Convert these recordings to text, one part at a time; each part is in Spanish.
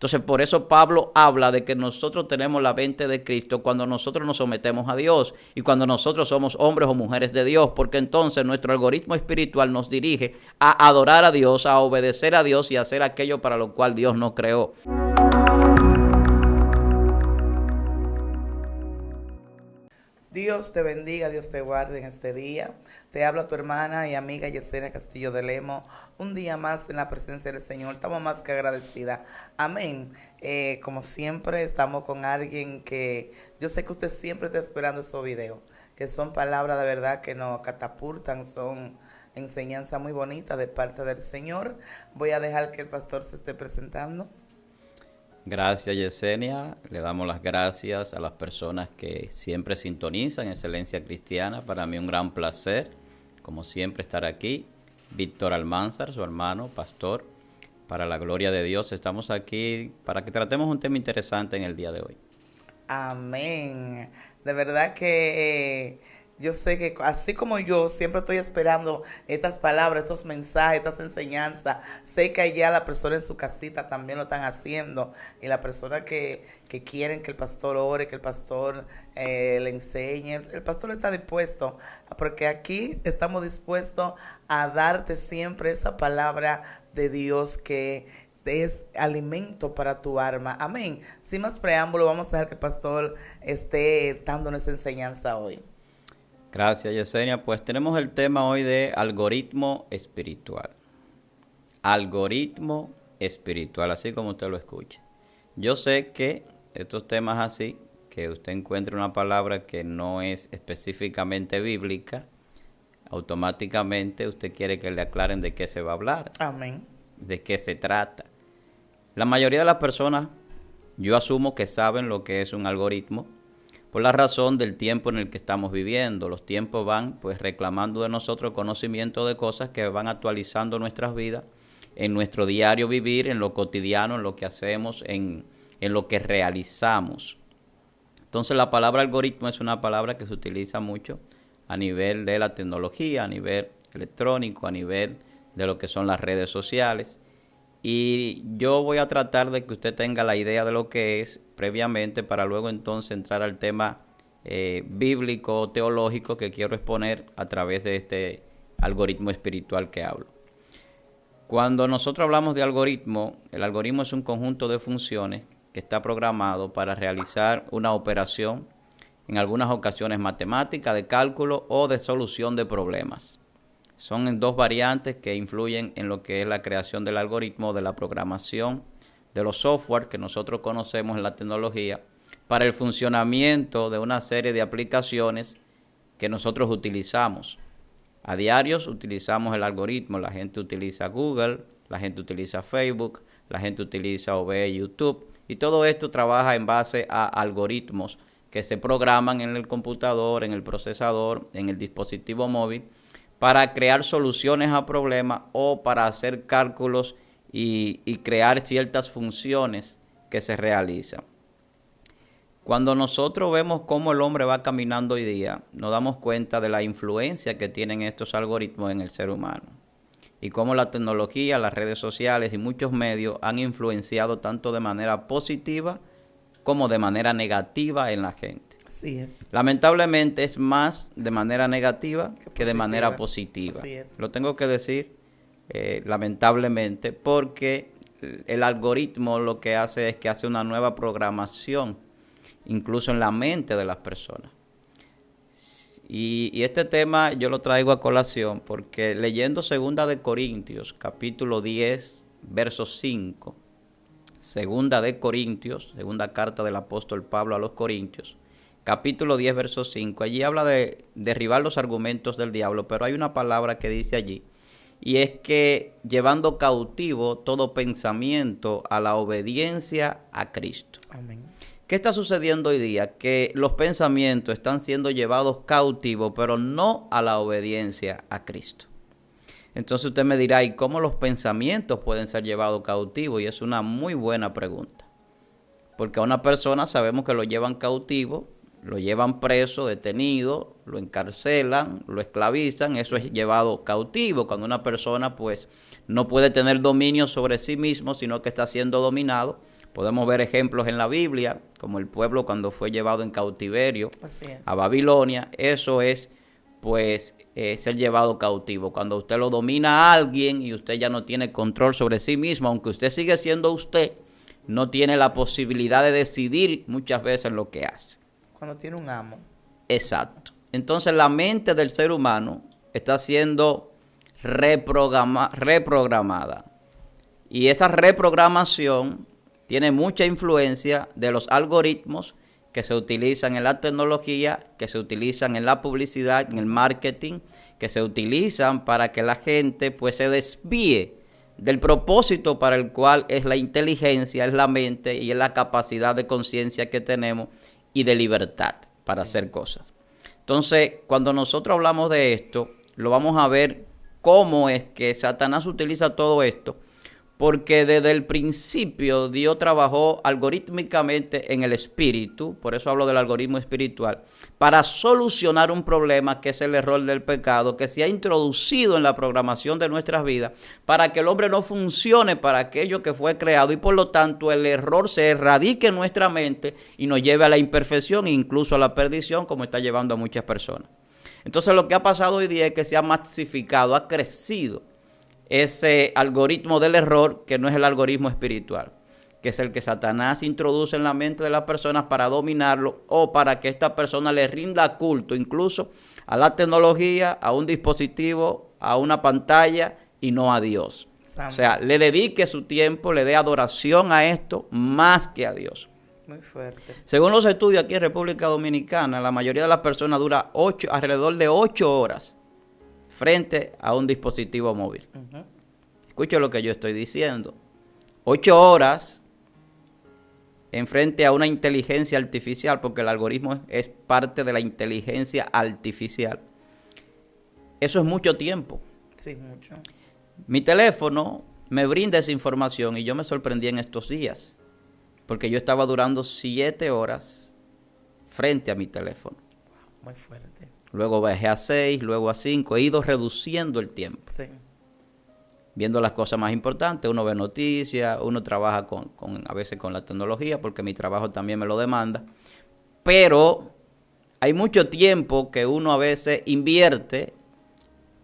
Entonces, por eso Pablo habla de que nosotros tenemos la mente de Cristo cuando nosotros nos sometemos a Dios y cuando nosotros somos hombres o mujeres de Dios, porque entonces nuestro algoritmo espiritual nos dirige a adorar a Dios, a obedecer a Dios y a hacer aquello para lo cual Dios nos creó. Dios te bendiga, Dios te guarde en este día. Te habla tu hermana y amiga Yesenia Castillo de Lemo. Un día más en la presencia del Señor. Estamos más que agradecidas. Amén. Como siempre, estamos con alguien que yo sé que usted siempre está esperando esos videos, que son palabras de verdad que nos catapultan, son enseñanzas muy bonitas de parte del Señor. Voy a dejar que el pastor se esté presentando. Gracias, Yesenia. Le damos las gracias a las personas que siempre sintonizan Excelencia Cristiana. Para mí un gran placer, como siempre, estar aquí. Víctor Almanzar, su hermano, pastor, para la gloria de Dios. Estamos aquí para que tratemos un tema interesante en el día de hoy. Amén. De verdad que yo sé que así como yo siempre estoy esperando estas palabras, estos mensajes, estas enseñanzas, sé que allá la persona en su casita también lo están haciendo y la persona que quieren que el pastor ore, que el pastor le enseñe, el pastor está dispuesto, porque aquí estamos dispuestos a darte siempre esa palabra de Dios que es alimento para tu alma. Amén. Sin más preámbulo, vamos a dejar que el pastor esté dándonos esa enseñanza hoy. Gracias, Yesenia. Pues tenemos el tema hoy de algoritmo espiritual. Algoritmo espiritual, así como usted lo escucha. Yo sé que estos temas así, que usted encuentre una palabra que no es específicamente bíblica, automáticamente usted quiere que le aclaren de qué se va a hablar. Amén. De qué se trata. La mayoría de las personas, yo asumo que saben lo que es un algoritmo, por la razón del tiempo en el que estamos viviendo. Los tiempos van pues reclamando de nosotros conocimiento de cosas que van actualizando nuestras vidas, en nuestro diario vivir, en lo cotidiano, en lo que hacemos, en lo que realizamos. Entonces la palabra algoritmo es una palabra que se utiliza mucho a nivel de la tecnología, a nivel electrónico, a nivel de lo que son las redes sociales. Y yo voy a tratar de que usted tenga la idea de lo que es previamente para luego entonces entrar al tema bíblico o teológico que quiero exponer a través de este algoritmo espiritual que hablo. Cuando nosotros hablamos de algoritmo, el algoritmo es un conjunto de funciones que está programado para realizar una operación, en algunas ocasiones matemática, de cálculo o de solución de problemas. Son dos variantes que influyen en lo que es la creación del algoritmo, de la programación, de los software que nosotros conocemos en la tecnología, para el funcionamiento de una serie de aplicaciones que nosotros utilizamos. A diario utilizamos el algoritmo, la gente utiliza Google, la gente utiliza Facebook, la gente utiliza o ve YouTube, y todo esto trabaja en base a algoritmos que se programan en el computador, en el procesador, en el dispositivo móvil, para crear soluciones a problemas o para hacer cálculos y crear ciertas funciones que se realizan. Cuando nosotros vemos cómo el hombre va caminando hoy día, nos damos cuenta de la influencia que tienen estos algoritmos en el ser humano y cómo la tecnología, las redes sociales y muchos medios han influenciado tanto de manera positiva como de manera negativa en la gente. Así es. Lamentablemente es más de manera negativa que de manera positiva. Así es. Lo tengo que decir lamentablemente, porque el algoritmo lo que hace es que hace una nueva programación, incluso en la mente de las personas. Y este tema yo lo traigo a colación porque leyendo 2 de Corintios, capítulo 10, verso 5, 2 de Corintios, segunda carta del apóstol Pablo a los Corintios, capítulo 10, verso 5, allí habla de derribar los argumentos del diablo, pero hay una palabra que dice allí, y es que llevando cautivo todo pensamiento a la obediencia a Cristo. Amén. ¿Qué está sucediendo hoy día? Que los pensamientos están siendo llevados cautivos, pero no a la obediencia a Cristo. Entonces usted me dirá, ¿y cómo los pensamientos pueden ser llevados cautivos? Y es una muy buena pregunta. Porque a una persona sabemos que lo llevan cautivo, lo llevan preso, detenido, lo encarcelan, lo esclavizan, eso es llevado cautivo. Cuando una persona pues no puede tener dominio sobre sí mismo, sino que está siendo dominado Podemos ver ejemplos en la Biblia, como el pueblo cuando fue llevado en cautiverio Así es. a Babilonia. Eso es, pues, ser llevado cautivo. Cuando usted lo domina a alguien y usted ya no tiene control sobre sí mismo, aunque usted sigue siendo usted, no tiene la posibilidad de decidir muchas veces lo que hace. Cuando tiene un amo. Exacto. Entonces la mente del ser humano está siendo reprogramada. Y esa reprogramación tiene mucha influencia de los algoritmos que se utilizan en la tecnología, que se utilizan en la publicidad, en el marketing, que se utilizan para que la gente pues se desvíe del propósito para el cual es la inteligencia, es la mente y es la capacidad de conciencia que tenemos y de libertad para hacer cosas. Entonces, cuando nosotros hablamos de esto, lo vamos a ver cómo es que Satanás utiliza todo esto, porque desde el principio Dios trabajó algorítmicamente en el espíritu, por eso hablo del algoritmo espiritual, para solucionar un problema que es el error del pecado, que se ha introducido en la programación de nuestras vidas, para que el hombre no funcione para aquello que fue creado y por lo tanto el error se erradique en nuestra mente y nos lleve a la imperfección e incluso a la perdición, como está llevando a muchas personas. Entonces lo que ha pasado hoy día es que se ha masificado, ha crecido ese algoritmo del error, que no es el algoritmo espiritual, que es el que Satanás introduce en la mente de las personas para dominarlo o para que esta persona le rinda culto incluso a la tecnología, a un dispositivo, a una pantalla y no a Dios. O sea, le dedique su tiempo, le dé adoración a esto más que a Dios. Muy fuerte. Según los estudios aquí en República Dominicana, la mayoría de las personas dura alrededor de 8 horas frente a un dispositivo móvil. Escuche lo que yo estoy diciendo. 8 horas en frente a una inteligencia artificial, porque el algoritmo es parte de la inteligencia artificial. Eso es mucho tiempo. Sí, mucho. Mi teléfono me brinda esa información y yo me sorprendí en estos días, porque yo estaba durando 7 horas frente a mi teléfono. Muy fuerte. Luego bajé a 6, luego a 5. He ido reduciendo el tiempo. Sí. Viendo las cosas más importantes. Uno ve noticias, uno trabaja a veces con la tecnología, porque mi trabajo también me lo demanda. Pero hay mucho tiempo que uno a veces invierte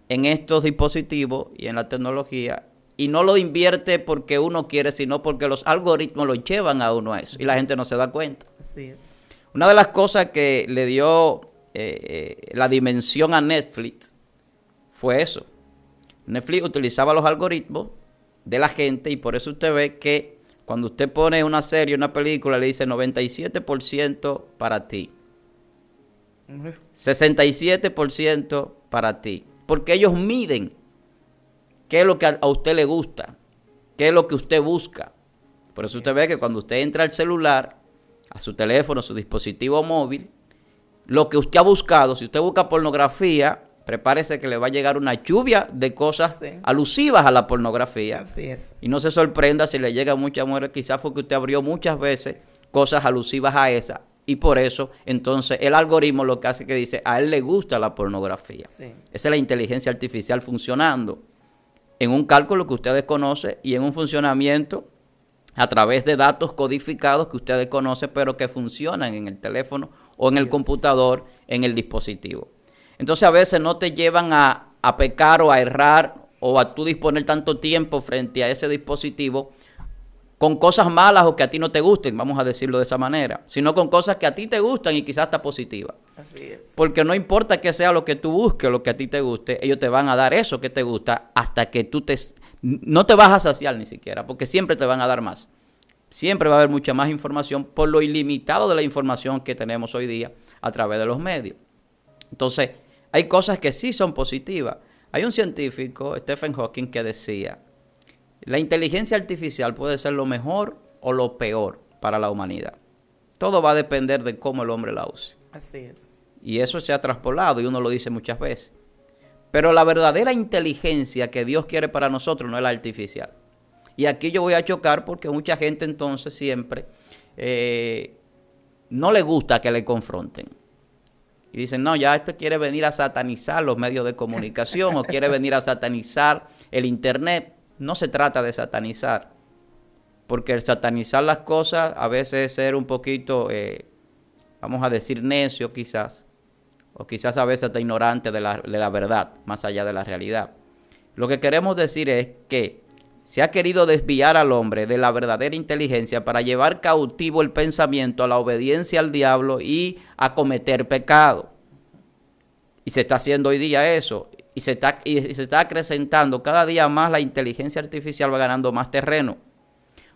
en estos dispositivos y en la tecnología. Y no lo invierte porque uno quiere, sino porque los algoritmos lo llevan a uno a eso. Y la gente no se da cuenta. Así es. Una de las cosas que le dio la dimensión a Netflix fue eso. Netflix utilizaba los algoritmos de la gente y por eso usted ve que cuando usted pone una serie, una película, le dice 97% para ti, 67% para ti, porque ellos miden qué es lo que a usted le gusta, qué es lo que usted busca. Por eso usted ve que cuando usted entra al celular, a su teléfono, a su dispositivo móvil, lo que usted ha buscado, si usted busca pornografía, prepárese que le va a llegar una lluvia de cosas alusivas a la pornografía. Así es. Y no se sorprenda si le llega mucha mujer, quizás fue que usted abrió muchas veces cosas alusivas a esa. Y por eso, entonces, el algoritmo lo que hace que dice, a él le gusta la pornografía. Sí. Esa es la inteligencia artificial funcionando en un cálculo que usted desconoce y en un funcionamiento a través de datos codificados que usted desconoce, pero que funcionan en el teléfono o en el computador, en el dispositivo. Entonces a veces no te llevan a pecar o a errar o a tú disponer tanto tiempo frente a ese dispositivo con cosas malas o que a ti no te gusten, vamos a decirlo de esa manera, sino con cosas que a ti te gustan y quizás hasta positivas. Así es. Porque no importa que sea lo que tú busques, lo que a ti te guste, ellos te van a dar eso que te gusta hasta que tú no te vas a saciar ni siquiera, porque siempre te van a dar más. Siempre va a haber mucha más información por lo ilimitado de la información que tenemos hoy día a través de los medios. Entonces, hay cosas que sí son positivas. Hay un científico, Stephen Hawking, que decía, la inteligencia artificial puede ser lo mejor o lo peor para la humanidad. Todo va a depender de cómo el hombre la use. Así es. Y eso se ha traspolado y uno lo dice muchas veces. Pero la verdadera inteligencia que Dios quiere para nosotros no es la artificial. Y aquí yo voy a chocar porque mucha gente entonces siempre no le gusta que le confronten. Y dicen, no, ya esto quiere venir a satanizar los medios de comunicación o quiere venir a satanizar el internet. No se trata de satanizar. porque el satanizar las cosas a veces es ser un poquito, vamos a decir, necio quizás, o quizás a veces hasta ignorante de la verdad, más allá de la realidad. Lo que queremos decir es que se ha querido desviar al hombre de la verdadera inteligencia para llevar cautivo el pensamiento a la obediencia al diablo y a cometer pecado. Y se está haciendo hoy día eso, y se está acrecentando cada día más. La inteligencia artificial va ganando más terreno.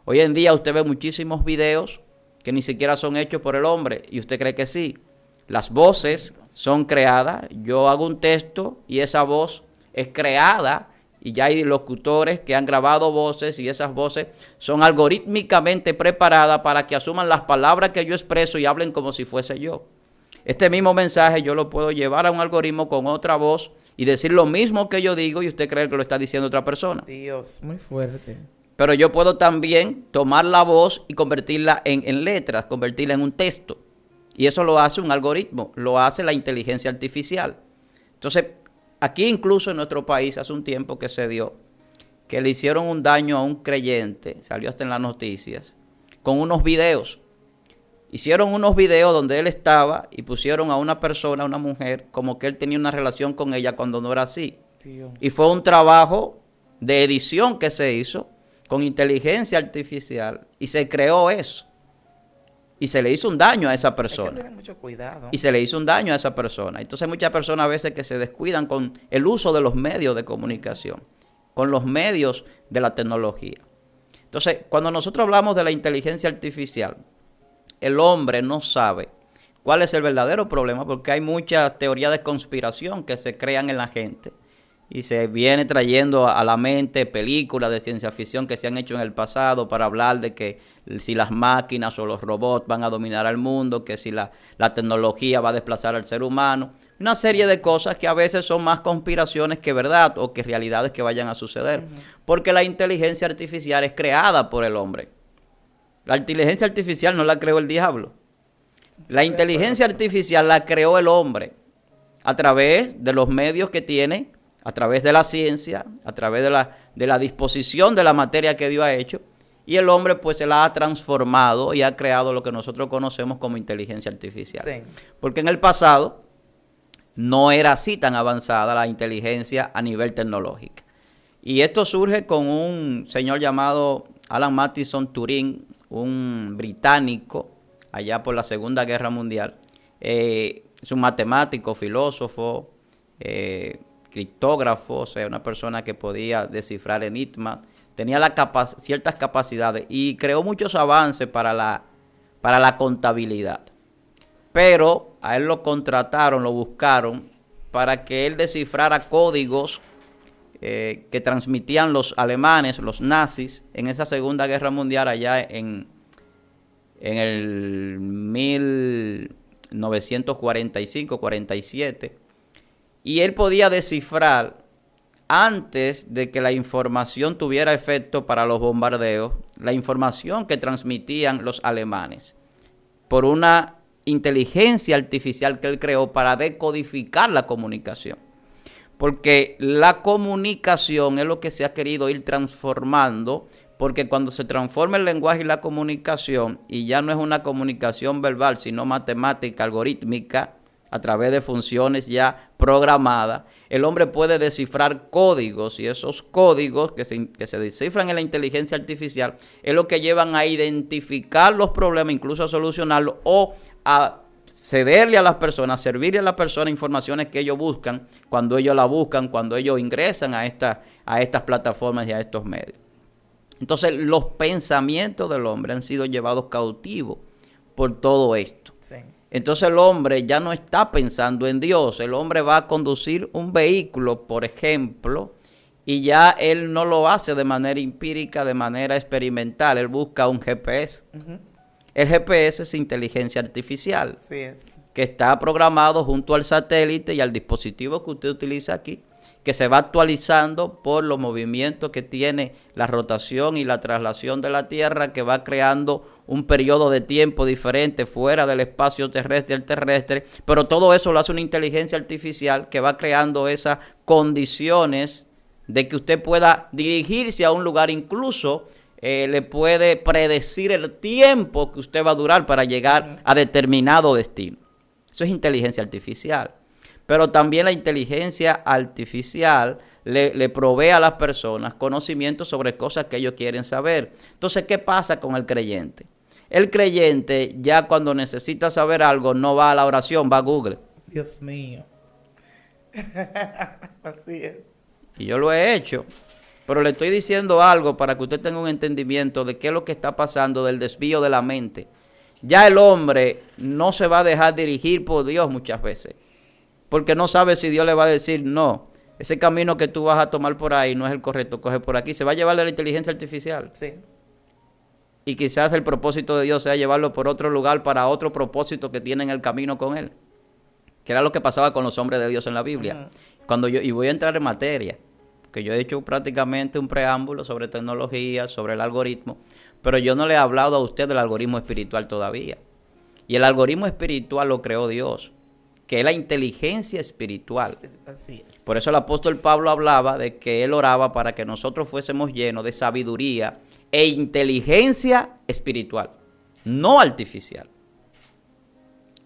Hoy en día usted ve muchísimos videos que ni siquiera son hechos por el hombre, y usted cree que sí. Las voces son creadas. Yo hago un texto y esa voz es creada, y ya hay locutores que han grabado voces, y esas voces son algorítmicamente preparadas para que asuman las palabras que yo expreso y hablen como si fuese yo. Este mismo mensaje yo lo puedo llevar a un algoritmo con otra voz y decir lo mismo que yo digo, y usted cree que lo está diciendo otra persona. Dios, muy fuerte. Pero yo puedo también tomar la voz y convertirla en letras, convertirla en un texto. Y eso lo hace un algoritmo, lo hace la inteligencia artificial. Entonces, aquí incluso en nuestro país hace un tiempo que se dio que le hicieron un daño a un creyente, salió hasta en las noticias, con unos videos. Hicieron unos videos donde él estaba y pusieron a una persona, a una mujer, como que él tenía una relación con ella cuando no era así. Dios. Y fue un trabajo de edición que se hizo con inteligencia artificial y se creó eso. Y se le hizo un daño a esa persona. Hay que tener mucho cuidado. Y se le hizo un daño a esa persona. Entonces hay muchas personas a veces que se descuidan con el uso de los medios de comunicación, con los medios de la tecnología. Entonces, cuando nosotros hablamos de la inteligencia artificial, el hombre no sabe cuál es el verdadero problema, porque hay muchas teorías de conspiración que se crean en la gente y se viene trayendo a la mente películas de ciencia ficción que se han hecho en el pasado para hablar de que si las máquinas o los robots van a dominar al mundo, que si la tecnología va a desplazar al ser humano, una serie de cosas que a veces son más conspiraciones que verdad o que realidades que vayan a suceder, porque la inteligencia artificial es creada por el hombre. La inteligencia artificial no la creó el diablo. La inteligencia artificial la creó el hombre a través de los medios que tiene, a través de la ciencia, a través de la disposición de la materia que Dios ha hecho. Y el hombre pues se la ha transformado y ha creado lo que nosotros conocemos como inteligencia artificial. Sí. Porque en el pasado no era así tan avanzada la inteligencia a nivel tecnológico. Y esto surge con un señor llamado Alan Matheson Turing, un británico, allá por la Segunda Guerra Mundial. Es un matemático, filósofo, criptógrafo, o sea, una persona que podía descifrar enigmas, tenía ciertas capacidades y creó muchos avances para la contabilidad. Pero a él lo contrataron, lo buscaron para que él descifrara códigos que transmitían los alemanes, los nazis, en esa Segunda Guerra Mundial allá en el 1945-47. Y él podía descifrar, antes de que la información tuviera efecto para los bombardeos, la información que transmitían los alemanes por una inteligencia artificial que él creó para decodificar la comunicación. Porque la comunicación es lo que se ha querido ir transformando, porque cuando se transforma el lenguaje y la comunicación, y ya no es una comunicación verbal, sino matemática, algorítmica, a través de funciones ya programadas, el hombre puede descifrar códigos, y esos códigos que se descifran en la inteligencia artificial es lo que llevan a identificar los problemas, incluso a solucionarlos o a cederle a las personas, servirle a las personas informaciones que ellos buscan, cuando ellos la buscan, cuando ellos ingresan a estas plataformas y a estos medios. Entonces, los pensamientos del hombre han sido llevados cautivos por todo esto. Sí. Entonces, el hombre ya no está pensando en Dios. El hombre va a conducir un vehículo, por ejemplo, y ya él no lo hace de manera empírica, de manera experimental. Él busca un GPS. El GPS es inteligencia artificial, que está programado junto al satélite y al dispositivo que usted utiliza aquí, que se va actualizando por los movimientos que tiene la rotación y la traslación de la Tierra, que va creando un periodo de tiempo diferente fuera del espacio terrestre y el terrestre, pero todo eso lo hace una inteligencia artificial que va creando esas condiciones de que usted pueda dirigirse a un lugar, incluso le puede predecir el tiempo que usted va a durar para llegar a determinado destino. Eso es inteligencia artificial. Pero también la inteligencia artificial le provee a las personas conocimientos sobre cosas que ellos quieren saber. Entonces, ¿qué pasa con el creyente? El creyente ya cuando necesita saber algo no va a la oración, va a Google. Dios mío. Así es. Y yo lo he hecho. Pero le estoy diciendo algo para que usted tenga un entendimiento de qué es lo que está pasando del desvío de la mente. Ya el hombre no se va a dejar dirigir por Dios muchas veces. Porque no sabe si Dios le va a decir, no, ese camino que tú vas a tomar por ahí no es el correcto, coge por aquí. Se va a llevarle la inteligencia artificial. Sí. Y quizás el propósito de Dios sea llevarlo por otro lugar para otro propósito que tiene en el camino con él. Que era lo que pasaba con los hombres de Dios en la Biblia. Y voy a entrar en materia, porque yo he hecho prácticamente un preámbulo sobre tecnología, sobre el algoritmo, pero yo no le he hablado a usted del algoritmo espiritual todavía. Y el algoritmo espiritual lo creó Dios, que es la inteligencia espiritual. Así es. Por eso el apóstol Pablo hablaba de que él oraba para que nosotros fuésemos llenos de sabiduría e inteligencia espiritual, no artificial.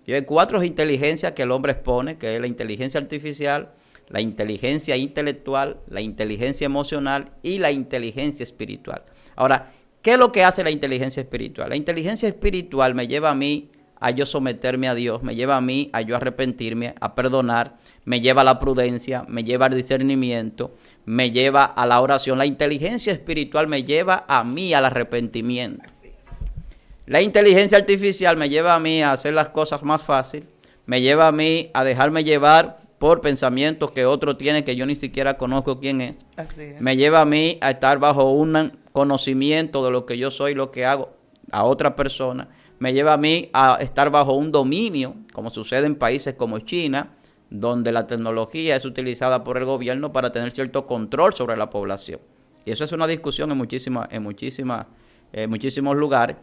Y hay 4 inteligencias que el hombre expone, que es la inteligencia artificial, la inteligencia intelectual, la inteligencia emocional y la inteligencia espiritual. Ahora, ¿qué es lo que hace la inteligencia espiritual? La inteligencia espiritual me lleva a mí a yo someterme a Dios, me lleva a mí a yo arrepentirme, a perdonar, me lleva a la prudencia, me lleva al discernimiento, me lleva a la oración. La inteligencia espiritual me lleva a mí al arrepentimiento. Así es. La inteligencia artificial me lleva a mí a hacer las cosas más fácil, me lleva a mí a dejarme llevar por pensamientos que otro tiene que yo ni siquiera conozco quién es. Así es. Me lleva a mí a estar bajo un conocimiento de lo que yo soy, lo que hago a otra persona. Me lleva a mí a estar bajo un dominio, como sucede en países como China, donde la tecnología es utilizada por el gobierno para tener cierto control sobre la población. Y eso es una discusión en muchísimos lugares,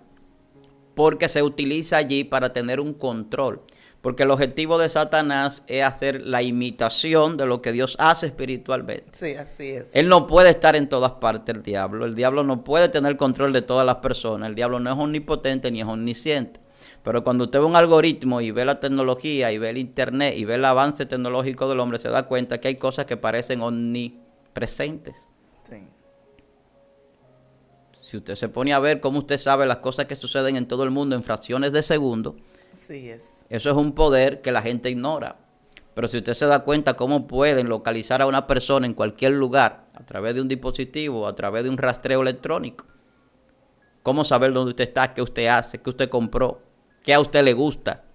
porque se utiliza allí para tener un control. Porque el objetivo de Satanás es hacer la imitación de lo que Dios hace espiritualmente. Sí, así es. Él no puede estar en todas partes, el diablo. El diablo no puede tener control de todas las personas. El diablo no es omnipotente ni es omnisciente. Pero cuando usted ve un algoritmo y ve la tecnología y ve el internet y ve el avance tecnológico del hombre, se da cuenta que hay cosas que parecen omnipresentes. Sí. Si usted se pone a ver cómo usted sabe las cosas que suceden en todo el mundo en fracciones de segundo, Así es. eso es un poder que la gente ignora. Pero si usted se da cuenta cómo pueden localizar a una persona en cualquier lugar, a través de un dispositivo, a través de un rastreo electrónico, cómo saber dónde usted está, qué usted hace, qué usted compró, qué a usted le gusta.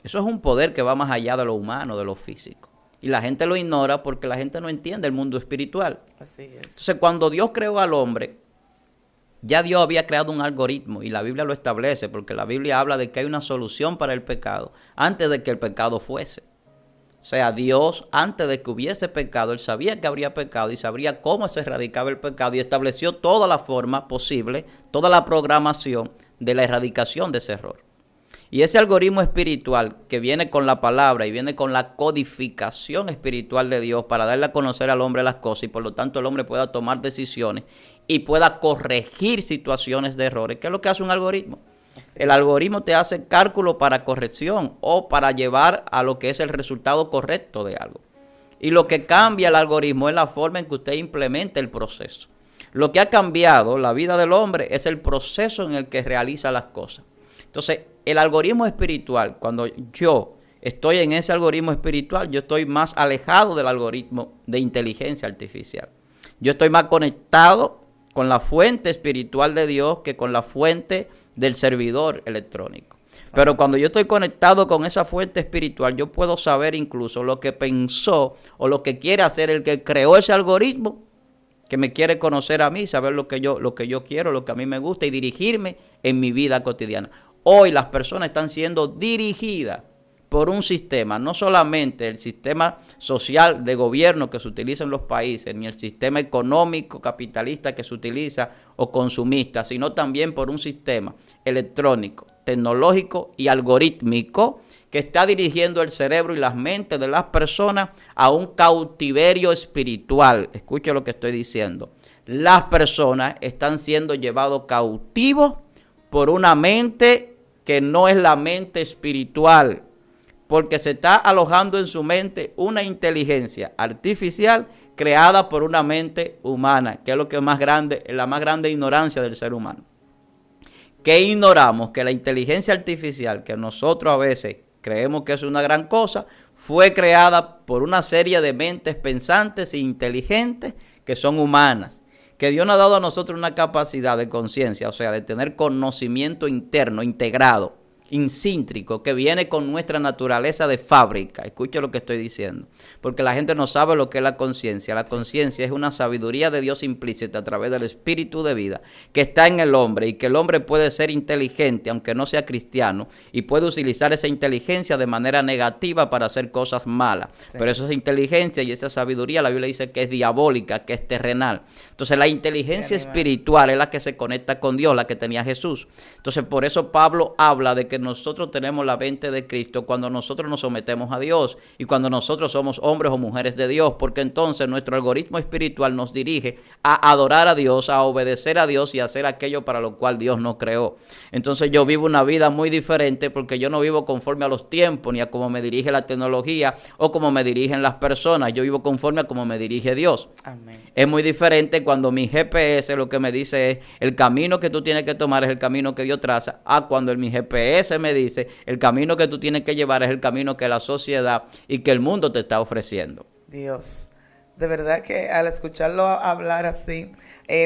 Eso es un poder que va más allá de lo humano, de lo físico. Y la gente lo ignora porque la gente no entiende el mundo espiritual. Así es. Entonces, cuando Dios creó al hombre, ya Dios había creado un algoritmo y la Biblia lo establece porque la Biblia habla de que hay una solución para el pecado antes de que el pecado fuese. O sea, Dios, antes de que hubiese pecado, Él sabía que habría pecado y sabría cómo se erradicaba el pecado y estableció toda la forma posible, toda la programación de la erradicación de ese error. Y ese algoritmo espiritual que viene con la palabra y viene con la codificación espiritual de Dios para darle a conocer al hombre las cosas y por lo tanto el hombre pueda tomar decisiones y pueda corregir situaciones de errores. ¿Qué es lo que hace un algoritmo? El algoritmo te hace cálculo para corrección o para llevar a lo que es el resultado correcto de algo. Y lo que cambia el algoritmo es la forma en que usted implementa el proceso. Lo que ha cambiado la vida del hombre es el proceso en el que realiza las cosas. Entonces, el algoritmo espiritual, cuando yo estoy en ese algoritmo espiritual, yo estoy más alejado del algoritmo de inteligencia artificial. Yo estoy más conectado con la fuente espiritual de Dios que con la fuente del servidor electrónico. Pero cuando yo estoy conectado con esa fuente espiritual, yo puedo saber incluso lo que pensó o lo que quiere hacer el que creó ese algoritmo, que me quiere conocer a mí, saber lo que yo quiero, lo que a mí me gusta y dirigirme en mi vida cotidiana. Hoy las personas están siendo dirigidas por un sistema, no solamente el sistema social de gobierno que se utiliza en los países, ni el sistema económico capitalista que se utiliza o consumista, sino también por un sistema electrónico, tecnológico y algorítmico que está dirigiendo el cerebro y las mentes de las personas a un cautiverio espiritual. Escuche lo que estoy diciendo. las personas están siendo llevados cautivos por una mente que no es la mente espiritual, porque se está alojando en su mente una inteligencia artificial creada por una mente humana, que es lo que es más grande, la más grande ignorancia del ser humano. Que ignoramos que la inteligencia artificial, que nosotros a veces creemos que es una gran cosa, fue creada por una serie de mentes pensantes e inteligentes que son humanas. Que Dios nos ha dado a nosotros una capacidad de conciencia, o sea, de tener conocimiento interno, integrado, insíntrico, que viene con nuestra naturaleza de fábrica. Escuche lo que estoy diciendo, porque la gente no sabe lo que es la conciencia. La conciencia es una sabiduría de Dios implícita a través del espíritu de vida que está en el hombre, y que el hombre puede ser inteligente aunque no sea cristiano, y puede utilizar esa inteligencia de manera negativa para hacer cosas malas. Sí. Pero esa inteligencia y esa sabiduría, la Biblia dice que es diabólica, que es terrenal. Entonces la inteligencia espiritual es la que se conecta con Dios, la que tenía Jesús. Entonces por eso Pablo habla de que nosotros tenemos la mente de Cristo cuando nosotros nos sometemos a Dios y cuando nosotros somos hombres o mujeres de Dios, porque entonces nuestro algoritmo espiritual nos dirige a adorar a Dios, a obedecer a Dios y a hacer aquello para lo cual Dios nos creó. Entonces yo vivo una vida muy diferente, porque yo no vivo conforme a los tiempos ni a cómo me dirige la tecnología o cómo me dirigen las personas. Yo vivo conforme a cómo me dirige Dios. Amén. Es muy diferente cuando mi GPS lo que me dice es el camino que tú tienes que tomar es el camino que Dios traza, a cuando mi GPS me dice el camino que tú tienes que llevar es el camino que la sociedad y que el mundo te está ofreciendo. Dios, de verdad que al escucharlo hablar así,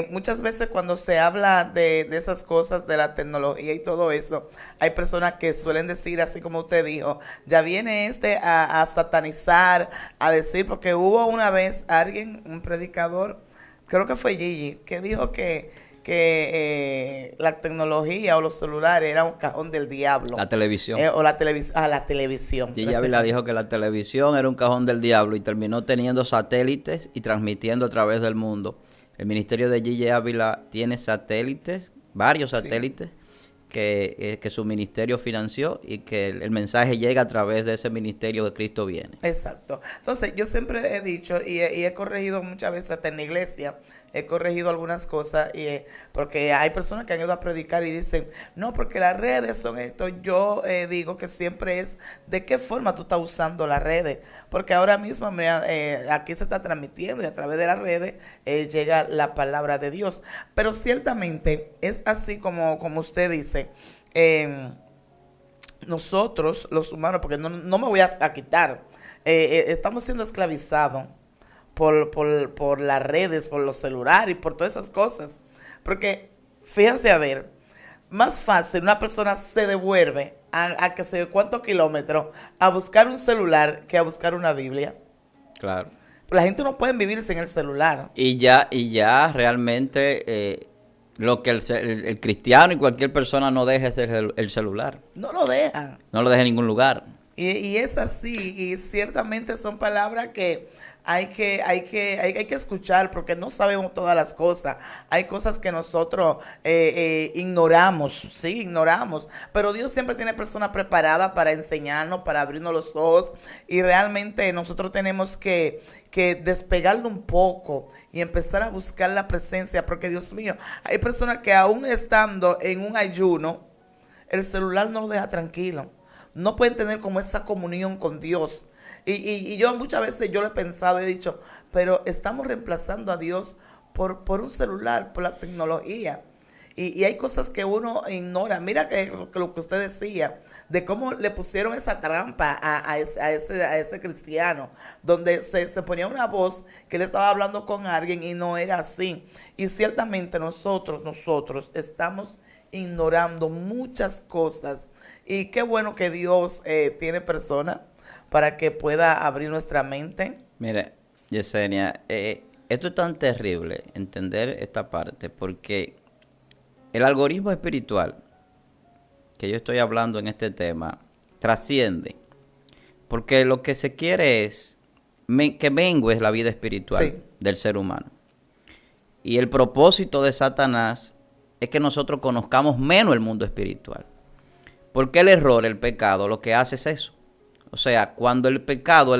muchas veces cuando se habla de esas cosas, de la tecnología y todo eso, hay personas que suelen decir, así como usted dijo, ya viene a satanizar, a decir, porque hubo una vez alguien, un predicador, creo que fue Gigi, que dijo que la tecnología o los celulares era un cajón del diablo. La televisión. O la televisión. Gigi Ávila dijo que la televisión era un cajón del diablo y terminó teniendo satélites y transmitiendo a través del mundo. El ministerio de Gigi Ávila tiene satélites, varios satélites, que su ministerio financió, y que el mensaje llega a través de ese ministerio de Cristo viene. Exacto. Entonces, yo siempre he dicho y he corregido muchas veces hasta en la iglesia, he corregido algunas cosas, porque hay personas que han ido a predicar y dicen, no, porque las redes son esto. Yo digo que siempre es de qué forma tú estás usando las redes, porque ahora mismo aquí se está transmitiendo y a través de las redes llega la palabra de Dios. Pero ciertamente es así como usted dice, nosotros los humanos, porque no me voy a quitar, estamos siendo esclavizados por las redes, por los celulares y por todas esas cosas. Porque, fíjense a ver, más fácil una persona se devuelve a que sé cuántos kilómetros a buscar un celular que a buscar una Biblia. Claro. La gente no puede vivir sin el celular. Y ya realmente lo que el cristiano y cualquier persona no deja es el celular. No lo deja. No lo deja en ningún lugar. Y es así, y ciertamente son palabras que hay que escuchar, porque no sabemos todas las cosas. Hay cosas que nosotros ignoramos, pero Dios siempre tiene personas preparadas para enseñarnos, para abrirnos los ojos, y realmente nosotros tenemos que despegarlo un poco y empezar a buscar la presencia, porque Dios mío, hay personas que aún estando en un ayuno, el celular no lo deja tranquilo. No pueden tener como esa comunión con Dios. Y yo muchas veces yo lo he pensado y he dicho, pero estamos reemplazando a Dios por un celular, por la tecnología. Y hay cosas que uno ignora. Mira lo que usted decía, de cómo le pusieron esa trampa a ese cristiano, donde se ponía una voz que él estaba hablando con alguien y no era así. Y ciertamente nosotros estamos ignorando muchas cosas. Y qué bueno que Dios tiene personas para que pueda abrir nuestra mente. Mire, Yesenia, esto es tan terrible, entender esta parte, porque el algoritmo espiritual que yo estoy hablando en este tema trasciende, porque lo que se quiere es que mengue la vida espiritual del ser humano. Y el propósito de Satanás es que nosotros conozcamos menos el mundo espiritual. Porque el error, el pecado, lo que hace es eso. O sea, cuando el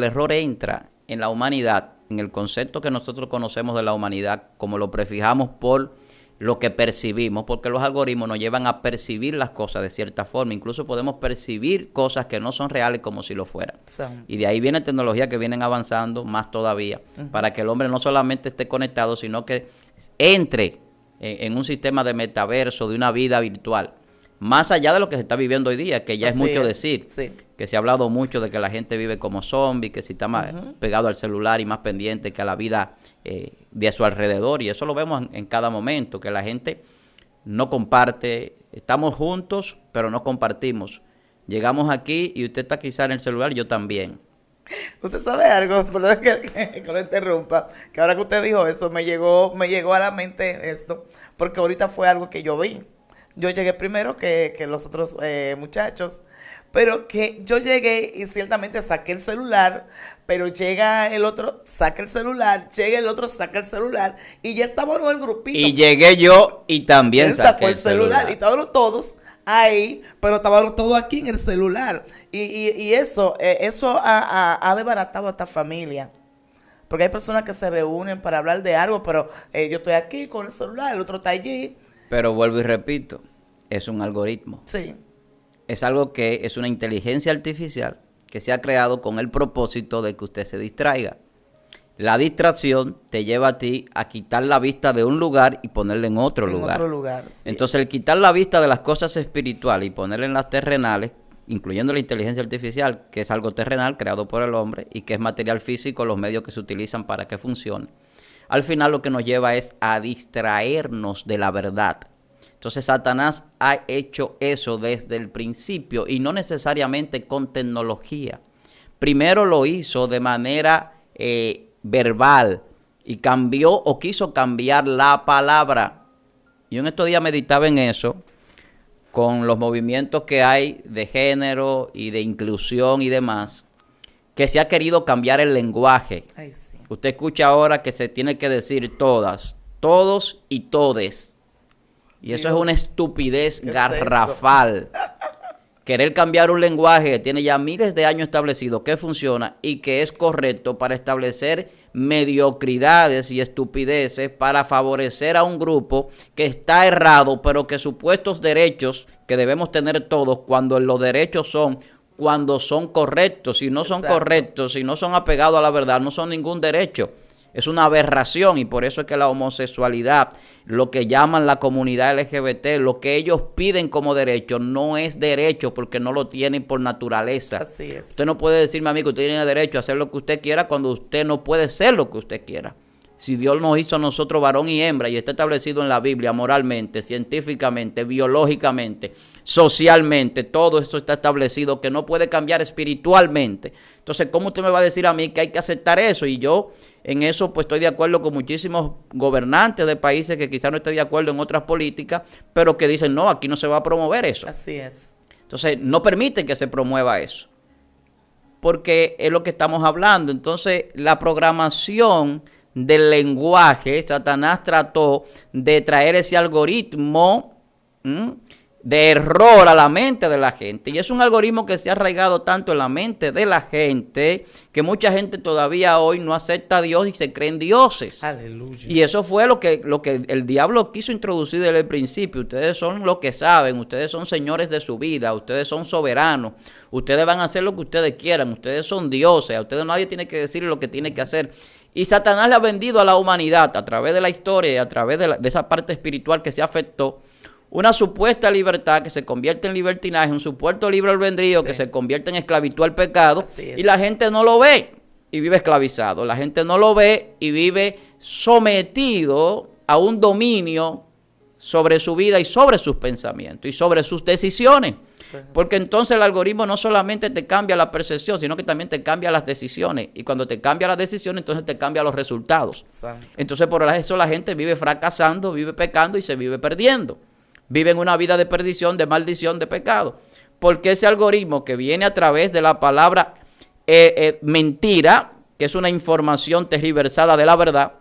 error entra en la humanidad, en el concepto que nosotros conocemos de la humanidad, como lo prefijamos por lo que percibimos, porque los algoritmos nos llevan a percibir las cosas de cierta forma. Incluso podemos percibir cosas que no son reales como si lo fueran. Y de ahí viene tecnología que vienen avanzando más todavía, para que el hombre no solamente esté conectado, sino que entre en un sistema de metaverso, de una vida virtual, más allá de lo que se está viviendo hoy día, que ya es mucho decir, que se ha hablado mucho de que la gente vive como zombie, que si está más pegado al celular y más pendiente que a la vida de su alrededor, y eso lo vemos en cada momento, que la gente no comparte, estamos juntos, pero no compartimos. Llegamos aquí y usted está quizá en el celular, yo también. Usted sabe algo, perdón que lo interrumpa, que ahora que usted dijo eso, me llegó a la mente esto, porque ahorita fue algo que yo vi. Yo llegué primero que los otros muchachos, pero que yo llegué y ciertamente saqué el celular, pero llega el otro, saca el celular, llega el otro, saca el celular, y ya estábamos en el grupito. Y llegué yo y también saqué el celular. Y estábamos todos ahí, pero estábamos todos aquí en el celular. Y eso ha desbaratado a esta familia. Porque hay personas que se reúnen para hablar de algo, pero yo estoy aquí con el celular, el otro está allí. Pero vuelvo y repito, es un algoritmo. Sí. Es algo que es una inteligencia artificial que se ha creado con el propósito de que usted se distraiga. La distracción te lleva a ti a quitar la vista de un lugar y ponerla en otro lugar. Sí. Entonces, el quitar la vista de las cosas espirituales y ponerla en las terrenales, incluyendo la inteligencia artificial, que es algo terrenal creado por el hombre y que es material físico, los medios que se utilizan para que funcione, al final lo que nos lleva es a distraernos de la verdad. Entonces Satanás ha hecho eso desde el principio y no necesariamente con tecnología. Primero lo hizo de manera verbal y cambió o quiso cambiar la palabra. Yo en estos días meditaba en eso con los movimientos que hay de género y de inclusión y demás, que se ha querido cambiar el lenguaje. Ay, sí. Usted escucha ahora que se tiene que decir todas, todos y todes. Y eso es una estupidez garrafal. Querer cambiar un lenguaje que tiene ya miles de años establecido, que funciona y que es correcto para establecer mediocridades y estupideces para favorecer a un grupo que está errado, pero que supuestos derechos que debemos tener todos, cuando los derechos son cuando son correctos, si no son correctos, si no son apegados a la verdad, no son ningún derecho. Es una aberración y por eso es que la homosexualidad, lo que llaman la comunidad LGBT, lo que ellos piden como derecho, no es derecho porque no lo tienen por naturaleza. Así es. Usted no puede decirme a mí que usted tiene derecho a hacer lo que usted quiera cuando usted no puede ser lo que usted quiera. Si Dios nos hizo a nosotros varón y hembra y está establecido en la Biblia moralmente, científicamente, biológicamente, socialmente, todo eso está establecido que no puede cambiar espiritualmente. Entonces, ¿cómo usted me va a decir a mí que hay que aceptar eso? Y yo en eso pues estoy de acuerdo con muchísimos gobernantes de países que quizás no estén de acuerdo en otras políticas, pero que dicen, no, aquí no se va a promover eso. Así es. Entonces, no permiten que se promueva eso, porque es lo que estamos hablando. Entonces, la programación del lenguaje, Satanás trató de traer ese algoritmo de error a la mente de la gente. Y es un algoritmo que se ha arraigado tanto en la mente de la gente que mucha gente todavía hoy no acepta a Dios y se creen dioses. Aleluya. Y eso fue lo que el diablo quiso introducir desde el principio. Ustedes son los que saben, ustedes son señores de su vida, ustedes son soberanos, ustedes van a hacer lo que ustedes quieran, ustedes son dioses, a ustedes nadie tiene que decirle lo que tiene que hacer. Y Satanás le ha vendido a la humanidad a través de la historia y a través de esa parte espiritual que se afectó, una supuesta libertad que se convierte en libertinaje, un supuesto libre albedrío que se convierte en esclavitud al pecado, y la gente no lo ve y vive esclavizado. La gente no lo ve y vive sometido a un dominio sobre su vida y sobre sus pensamientos y sobre sus decisiones. Porque entonces el algoritmo no solamente te cambia la percepción, sino que también te cambia las decisiones. Y cuando te cambia las decisiones, entonces te cambia los resultados. Entonces por eso la gente vive fracasando, vive pecando y se vive perdiendo. Viven una vida de perdición, de maldición, de pecado. Porque ese algoritmo que viene a través de la palabra mentira, que es una información tergiversada de la verdad,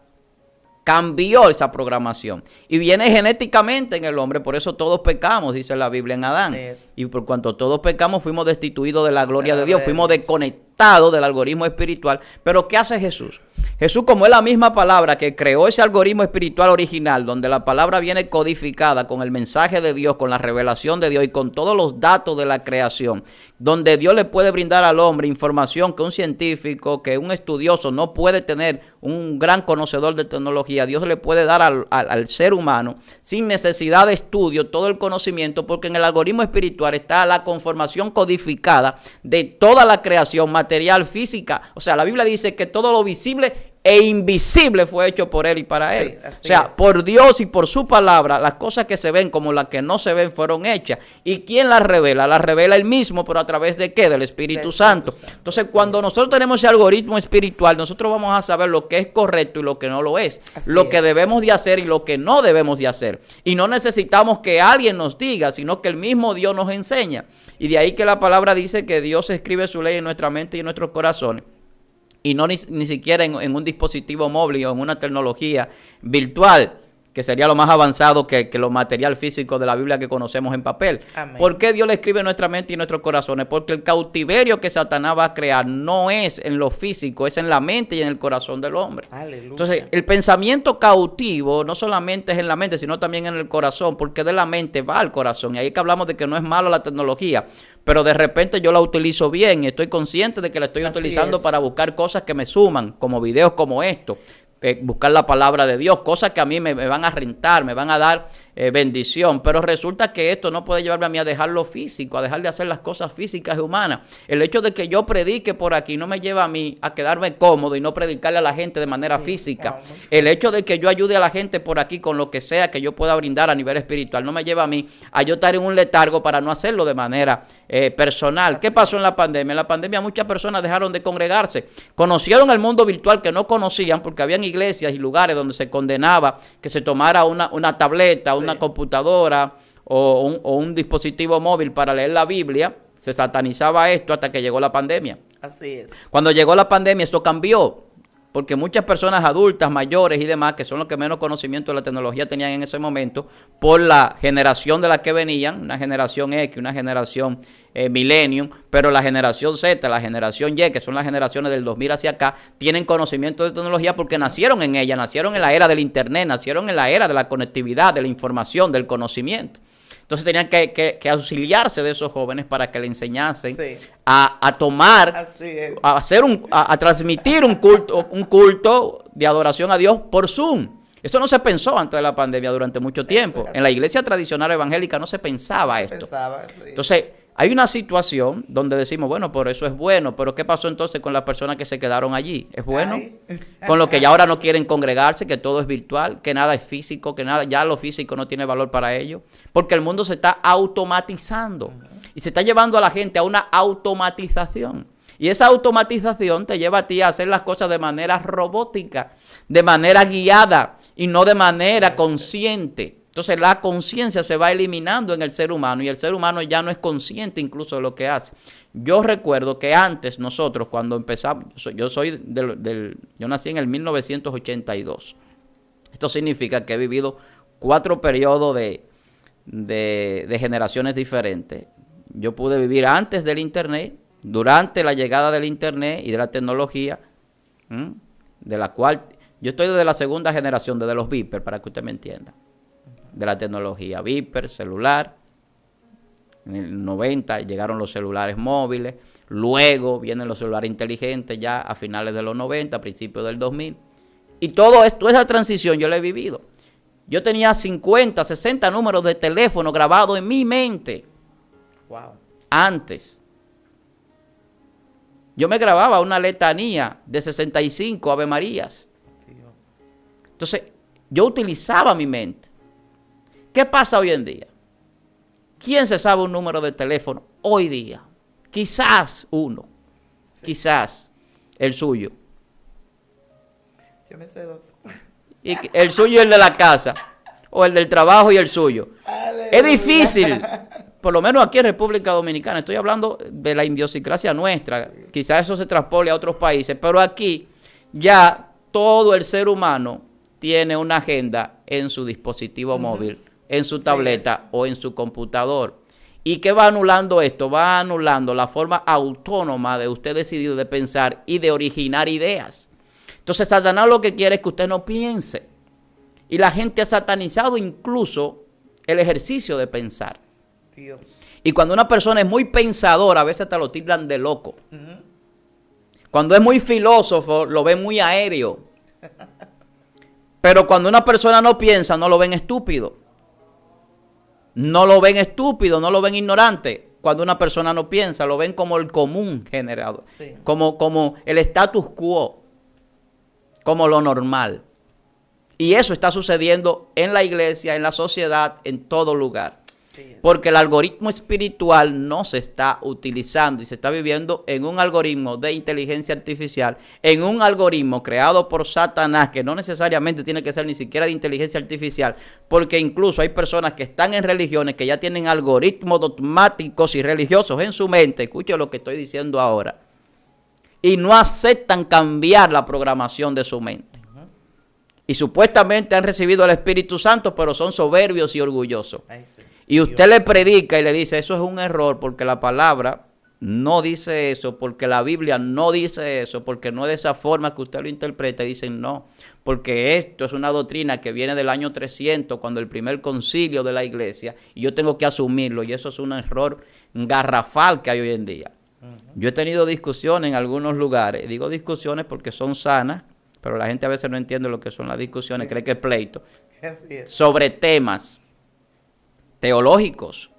cambió esa programación. Y viene genéticamente en el hombre, por eso todos pecamos, dice la Biblia en Adán. Y por cuanto todos pecamos, fuimos destituidos de la gloria de Dios, fuimos desconectados del algoritmo espiritual. Pero ¿qué hace Jesús? Jesús, como es la misma palabra que creó ese algoritmo espiritual original, donde la palabra viene codificada con el mensaje de Dios, con la revelación de Dios y con todos los datos de la creación, donde Dios le puede brindar al hombre información que un científico, que un estudioso no puede tener, un gran conocedor de tecnología, Dios le puede dar al ser humano sin necesidad de estudio todo el conocimiento, porque en el algoritmo espiritual está la conformación codificada de toda la creación material, física. O sea, la Biblia dice que todo lo visible e invisible fue hecho por Él y para Él. O sea, por Dios y por su palabra, las cosas que se ven como las que no se ven fueron hechas. ¿Y quién las revela? Las revela Él mismo, pero ¿a través de qué? Del Espíritu Santo. Entonces, cuando nosotros tenemos ese algoritmo espiritual, nosotros vamos a saber lo que es correcto y lo que no lo es. Lo que debemos de hacer y lo que no debemos de hacer. Y no necesitamos que alguien nos diga, sino que el mismo Dios nos enseña. Y de ahí que la palabra dice que Dios escribe su ley en nuestra mente y en nuestros corazones. Y no ni siquiera en un dispositivo móvil o en una tecnología virtual, que sería lo más avanzado que lo material físico de la Biblia que conocemos en papel. Amén. ¿Por qué Dios le escribe en nuestra mente y en nuestros corazones? Porque el cautiverio que Satanás va a crear no es en lo físico, es en la mente y en el corazón del hombre. Aleluya. Entonces, el pensamiento cautivo no solamente es en la mente, sino también en el corazón, porque de la mente va al corazón. Y ahí que hablamos de que no es malo la tecnología, pero de repente yo la utilizo bien y estoy consciente de que la estoy utilizando para buscar cosas que me suman, como videos como estos. Buscar la palabra de Dios, cosas que a mí me van a rentar, me van a dar bendición, pero resulta que esto no puede llevarme a mí a dejar lo físico, a dejar de hacer las cosas físicas y humanas. El hecho de que yo predique por aquí no me lleva a mí a quedarme cómodo y no predicarle a la gente de manera física. El hecho de que yo ayude a la gente por aquí con lo que sea que yo pueda brindar a nivel espiritual no me lleva a mí a yo estar en un letargo para no hacerlo de manera personal. ¿Qué pasó en la pandemia? En la pandemia muchas personas dejaron de congregarse, conocieron el mundo virtual que no conocían, porque habían iglesias y lugares donde se condenaba que se tomara una tableta, una computadora o un dispositivo móvil para leer la Biblia. Se satanizaba esto hasta que llegó la pandemia. Así es. Cuando llegó la pandemia esto cambió, porque muchas personas adultas, mayores y demás, que son los que menos conocimiento de la tecnología tenían en ese momento, por la generación de la que venían, una generación X, una generación Millennium, pero la generación Z, la generación Y, que son las generaciones del 2000 hacia acá, tienen conocimiento de tecnología porque nacieron en ella, nacieron en la era del internet, nacieron en la era de la conectividad, de la información, del conocimiento. Entonces tenían que auxiliarse de esos jóvenes para que le enseñasen a tomar, a transmitir un culto de adoración a Dios por Zoom. Eso no se pensó antes de la pandemia durante mucho tiempo. En la iglesia tradicional evangélica no se pensaba esto. Entonces, hay una situación donde decimos, bueno, por eso es bueno, pero ¿qué pasó entonces con las personas que se quedaron allí? ¿Es bueno? Con los que ya ahora no quieren congregarse, que todo es virtual, que nada es físico, que nada, ya lo físico no tiene valor para ellos, porque el mundo se está automatizando y se está llevando a la gente a una automatización. Y esa automatización te lleva a ti a hacer las cosas de manera robótica, de manera guiada y no de manera consciente. Entonces la conciencia se va eliminando en el ser humano y el ser humano ya no es consciente incluso de lo que hace. Yo recuerdo que antes nosotros cuando empezamos, yo nací en el 1982. Esto significa que he vivido 4 periodos de generaciones diferentes. Yo pude vivir antes del internet, durante la llegada del internet y de la tecnología, de la cual yo estoy desde la segunda generación, desde los Viper, para que usted me entienda. De la tecnología Viper, celular. En el 90 llegaron los celulares móviles, luego vienen los celulares inteligentes ya a finales de los 90, a principios del 2000. Y toda esa transición yo la he vivido. Yo tenía 50, 60 números de teléfono grabados en mi mente. Wow. Antes. Yo me grababa una letanía de 65 Ave Marías. Entonces, yo utilizaba mi mente. ¿Qué pasa hoy en día? ¿Quién se sabe un número de teléfono hoy día? Quizás uno. Sí. Quizás el suyo. Yo me sé 2. Y el suyo y el de la casa. O el del trabajo y el suyo. Aleluya. Es difícil. Por lo menos aquí en República Dominicana. Estoy hablando de la idiosincrasia nuestra. Quizás eso se traspole a otros países. Pero aquí ya todo el ser humano tiene una agenda en su dispositivo móvil, en su tableta o en su computador. ¿Y qué va anulando esto? Va anulando la forma autónoma de usted decidir de pensar y de originar ideas. Entonces Satanás lo que quiere es que usted no piense. Y la gente ha satanizado incluso el ejercicio de pensar. Dios. Y cuando una persona es muy pensadora, a veces te lo tildan de loco. Cuando es muy filósofo, lo ven muy aéreo. Pero cuando una persona no piensa, no lo ven estúpido. No lo ven estúpido, no lo ven ignorante. Cuando una persona no piensa, lo ven como el común generado. Sí. Como el status quo. Como lo normal. Y eso está sucediendo en la iglesia, en la sociedad, en todo lugar. Porque el algoritmo espiritual no se está utilizando y se está viviendo en un algoritmo de inteligencia artificial, en un algoritmo creado por Satanás, que no necesariamente tiene que ser ni siquiera de inteligencia artificial, porque incluso hay personas que están en religiones que ya tienen algoritmos dogmáticos y religiosos en su mente, escuche lo que estoy diciendo ahora, y no aceptan cambiar la programación de su mente. Y supuestamente han recibido el Espíritu Santo, pero son soberbios y orgullosos. Y usted le predica y le dice, eso es un error porque la palabra no dice eso, porque la Biblia no dice eso, porque no es de esa forma que usted lo interpreta. Y dicen, no, porque esto es una doctrina que viene del año 300, cuando el primer concilio de la iglesia, y yo tengo que asumirlo, y eso es un error garrafal que hay hoy en día. Yo he tenido discusiones en algunos lugares, digo discusiones porque son sanas, pero la gente a veces no entiende lo que son las discusiones, cree que es pleito, sobre temas teológicos,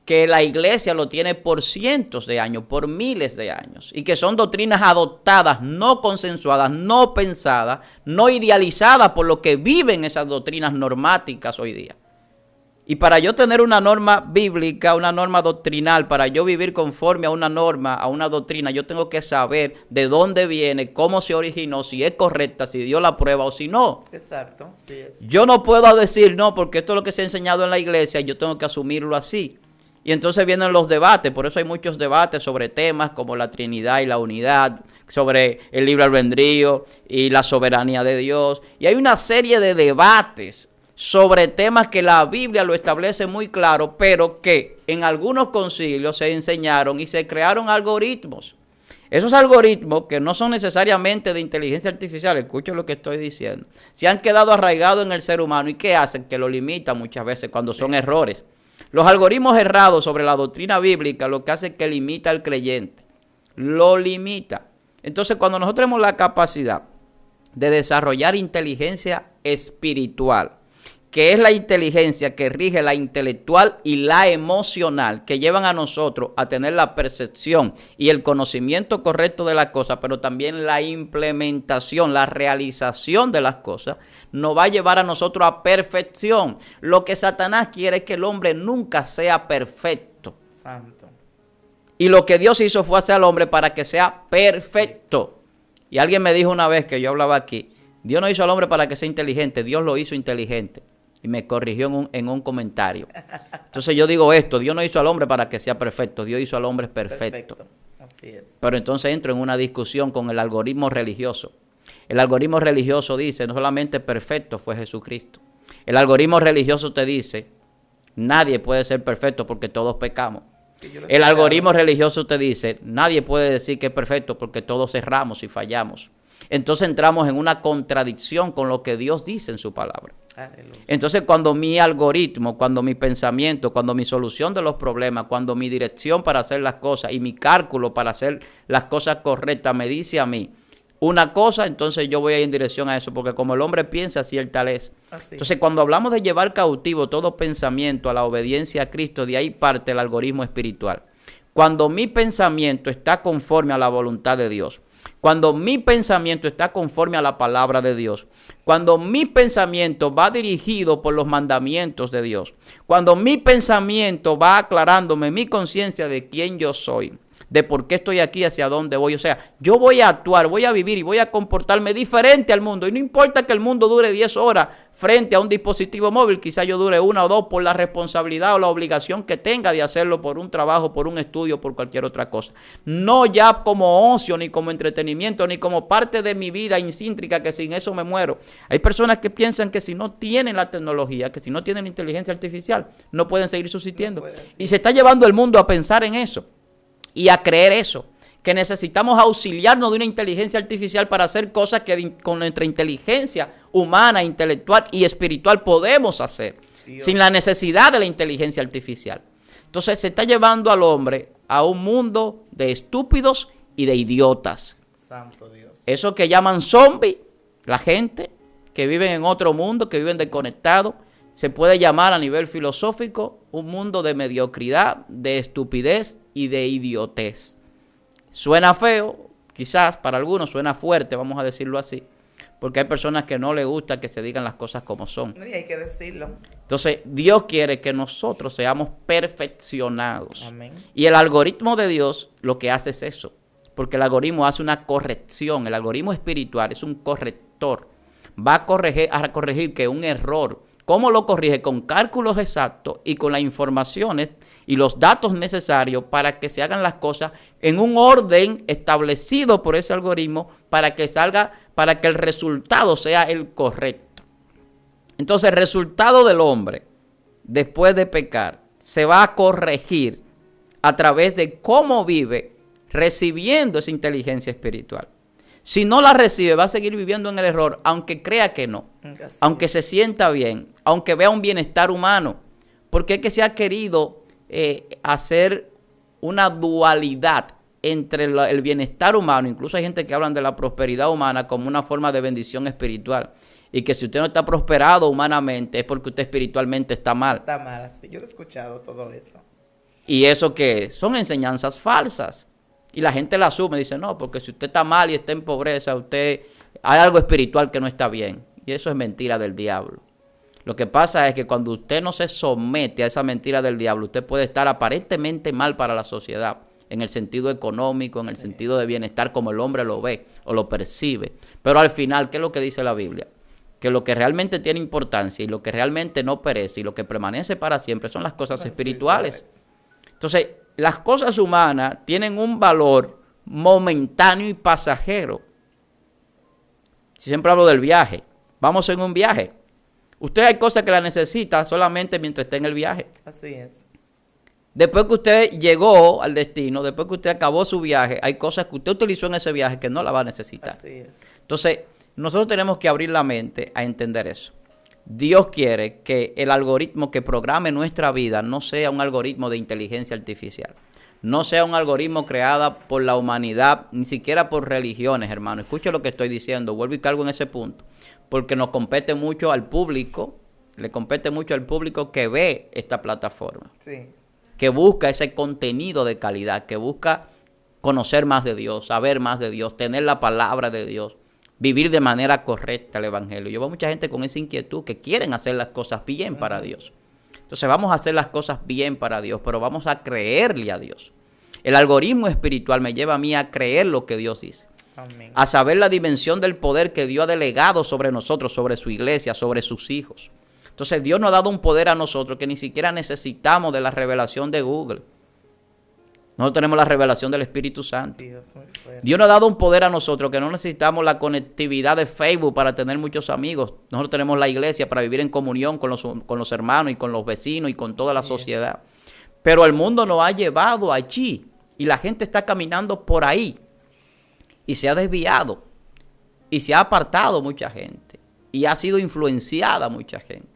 que la iglesia lo tiene por cientos de años, por miles de años, y que son doctrinas adoptadas, no consensuadas, no pensadas, no idealizadas por lo que viven esas doctrinas normáticas hoy día. Y para yo tener una norma bíblica, una norma doctrinal, para yo vivir conforme a una norma, a una doctrina, yo tengo que saber de dónde viene, cómo se originó, si es correcta, si dio la prueba o si no. Exacto, sí es. Yo no puedo decir, no, porque esto es lo que se ha enseñado en la iglesia, yo tengo que asumirlo así. Y entonces vienen los debates, por eso hay muchos debates sobre temas como la Trinidad y la unidad, sobre el libre albedrío y la soberanía de Dios. Y hay una serie de debates sobre temas que la Biblia lo establece muy claro, pero que en algunos concilios se enseñaron y se crearon algoritmos. Esos algoritmos, que no son necesariamente de inteligencia artificial, escuchen lo que estoy diciendo, se han quedado arraigados en el ser humano. ¿Y qué hacen? Que lo limitan muchas veces cuando son errores. Los algoritmos errados sobre la doctrina bíblica lo que hace es que limita al creyente. Lo limita. Entonces, cuando nosotros tenemos la capacidad de desarrollar inteligencia espiritual, que es la inteligencia que rige la intelectual y la emocional, que llevan a nosotros a tener la percepción y el conocimiento correcto de las cosas, pero también la implementación, la realización de las cosas, nos va a llevar a nosotros a perfección. Lo que Satanás quiere es que el hombre nunca sea perfecto. Santo. Y lo que Dios hizo fue hacer al hombre para que sea perfecto. Y alguien me dijo una vez que yo hablaba aquí, Dios no hizo al hombre para que sea inteligente, Dios lo hizo inteligente. Y me corrigió en un comentario. Entonces yo digo esto, Dios no hizo al hombre para que sea perfecto, Dios hizo al hombre perfecto. Así es. Pero entonces entro en una discusión con el algoritmo religioso. El algoritmo religioso dice, no solamente perfecto fue Jesucristo. El algoritmo religioso te dice, nadie puede ser perfecto porque todos pecamos. Sí, el algoritmo religioso te dice, nadie puede decir que es perfecto porque todos erramos y fallamos. Entonces entramos en una contradicción con lo que Dios dice en su palabra. Aleluya. Entonces cuando mi algoritmo, cuando mi pensamiento, cuando mi solución de los problemas, cuando mi dirección para hacer las cosas y mi cálculo para hacer las cosas correctas me dice a mí una cosa, entonces yo voy a ir en dirección a eso, porque como el hombre piensa, así el tal es. Entonces cuando hablamos de llevar cautivo todo pensamiento a la obediencia a Cristo, de ahí parte el algoritmo espiritual. Cuando mi pensamiento está conforme a la voluntad de Dios, cuando mi pensamiento está conforme a la palabra de Dios, cuando mi pensamiento va dirigido por los mandamientos de Dios, cuando mi pensamiento va aclarándome mi conciencia de quién yo soy, de por qué estoy aquí, hacia dónde voy. O sea, yo voy a actuar, voy a vivir y voy a comportarme diferente al mundo. Y no importa que el mundo dure 10 horas frente a un dispositivo móvil, quizá yo dure 1 o 2 por la responsabilidad o la obligación que tenga de hacerlo por un trabajo, por un estudio, por cualquier otra cosa. No ya como ocio, ni como entretenimiento, ni como parte de mi vida incíntrica, que sin eso me muero. Hay personas que piensan que si no tienen la tecnología, que si no tienen la inteligencia artificial, no pueden seguir subsistiendo. Y se está llevando el mundo a pensar en eso y a creer eso, que necesitamos auxiliarnos de una inteligencia artificial para hacer cosas que con nuestra inteligencia humana, intelectual y espiritual podemos hacer, sin la necesidad de la inteligencia artificial. Entonces se está llevando al hombre a un mundo de estúpidos y de idiotas. Santo Dios. Eso que llaman zombies, la gente que viven en otro mundo, que viven desconectados, se puede llamar a nivel filosófico un mundo de mediocridad, de estupidez y de idiotez. Suena feo, quizás para algunos suena fuerte, vamos a decirlo así, porque hay personas que no les gusta que se digan las cosas como son. Y hay que decirlo. Entonces, Dios quiere que nosotros seamos perfeccionados. Amén. Y el algoritmo de Dios lo que hace es eso, porque el algoritmo hace una corrección. El algoritmo espiritual es un corrector. Va a corregir que un error. ¿Cómo lo corrige? Con cálculos exactos y con las informaciones y los datos necesarios para que se hagan las cosas en un orden establecido por ese algoritmo para que el resultado sea el correcto. Entonces, el resultado del hombre, después de pecar, se va a corregir a través de cómo vive recibiendo esa inteligencia espiritual. Si no la recibe, va a seguir viviendo en el error, aunque crea que no, aunque se sienta bien, aunque vea un bienestar humano, porque es que se ha querido hacer una dualidad entre el bienestar humano. Incluso hay gente que hablan de la prosperidad humana como una forma de bendición espiritual, y que si usted no está prosperado humanamente es porque usted espiritualmente está mal. Está mal, así. Yo lo he escuchado todo eso. ¿Y eso qué es? Son enseñanzas falsas. Y la gente la asume, dice, no, porque si usted está mal y está en pobreza, hay algo espiritual que no está bien. Y eso es mentira del diablo. Lo que pasa es que cuando usted no se somete a esa mentira del diablo, usted puede estar aparentemente mal para la sociedad, en el sentido económico, en el sentido de bienestar, como el hombre lo ve o lo percibe. Pero al final, ¿qué es lo que dice la Biblia? Que lo que realmente tiene importancia y lo que realmente no perece y lo que permanece para siempre son las cosas espirituales. Entonces, las cosas humanas tienen un valor momentáneo y pasajero. Siempre hablo del viaje. Vamos en un viaje. Usted hay cosas que las necesita solamente mientras esté en el viaje. Así es. Después que usted llegó al destino, después que usted acabó su viaje, hay cosas que usted utilizó en ese viaje que no la va a necesitar. Así es. Entonces, nosotros tenemos que abrir la mente a entender eso. Dios quiere que el algoritmo que programe nuestra vida no sea un algoritmo de inteligencia artificial. No sea un algoritmo creado por la humanidad, ni siquiera por religiones, hermano. Escuche lo que estoy diciendo, vuelvo y cargo en ese punto. Porque nos compete mucho al público, le compete mucho al público que ve esta plataforma. Sí. Que busca ese contenido de calidad, que busca conocer más de Dios, saber más de Dios, tener la palabra de Dios, vivir de manera correcta el evangelio. Yo veo mucha gente con esa inquietud que quieren hacer las cosas bien para Dios. Entonces vamos a hacer las cosas bien para Dios, pero vamos a creerle a Dios. El algoritmo espiritual me lleva a mí a creer lo que Dios dice. Amén. A saber la dimensión del poder que Dios ha delegado sobre nosotros, sobre su iglesia, sobre sus hijos. Entonces Dios nos ha dado un poder a nosotros que ni siquiera necesitamos de la revelación de Google. Nosotros tenemos la revelación del Espíritu Santo. Dios nos ha dado un poder a nosotros que no necesitamos la conectividad de Facebook para tener muchos amigos. Nosotros tenemos la iglesia para vivir en comunión con los hermanos y con los vecinos y con toda la sociedad. Pero el mundo nos ha llevado allí y la gente está caminando por ahí y se ha desviado y se ha apartado mucha gente y ha sido influenciada mucha gente.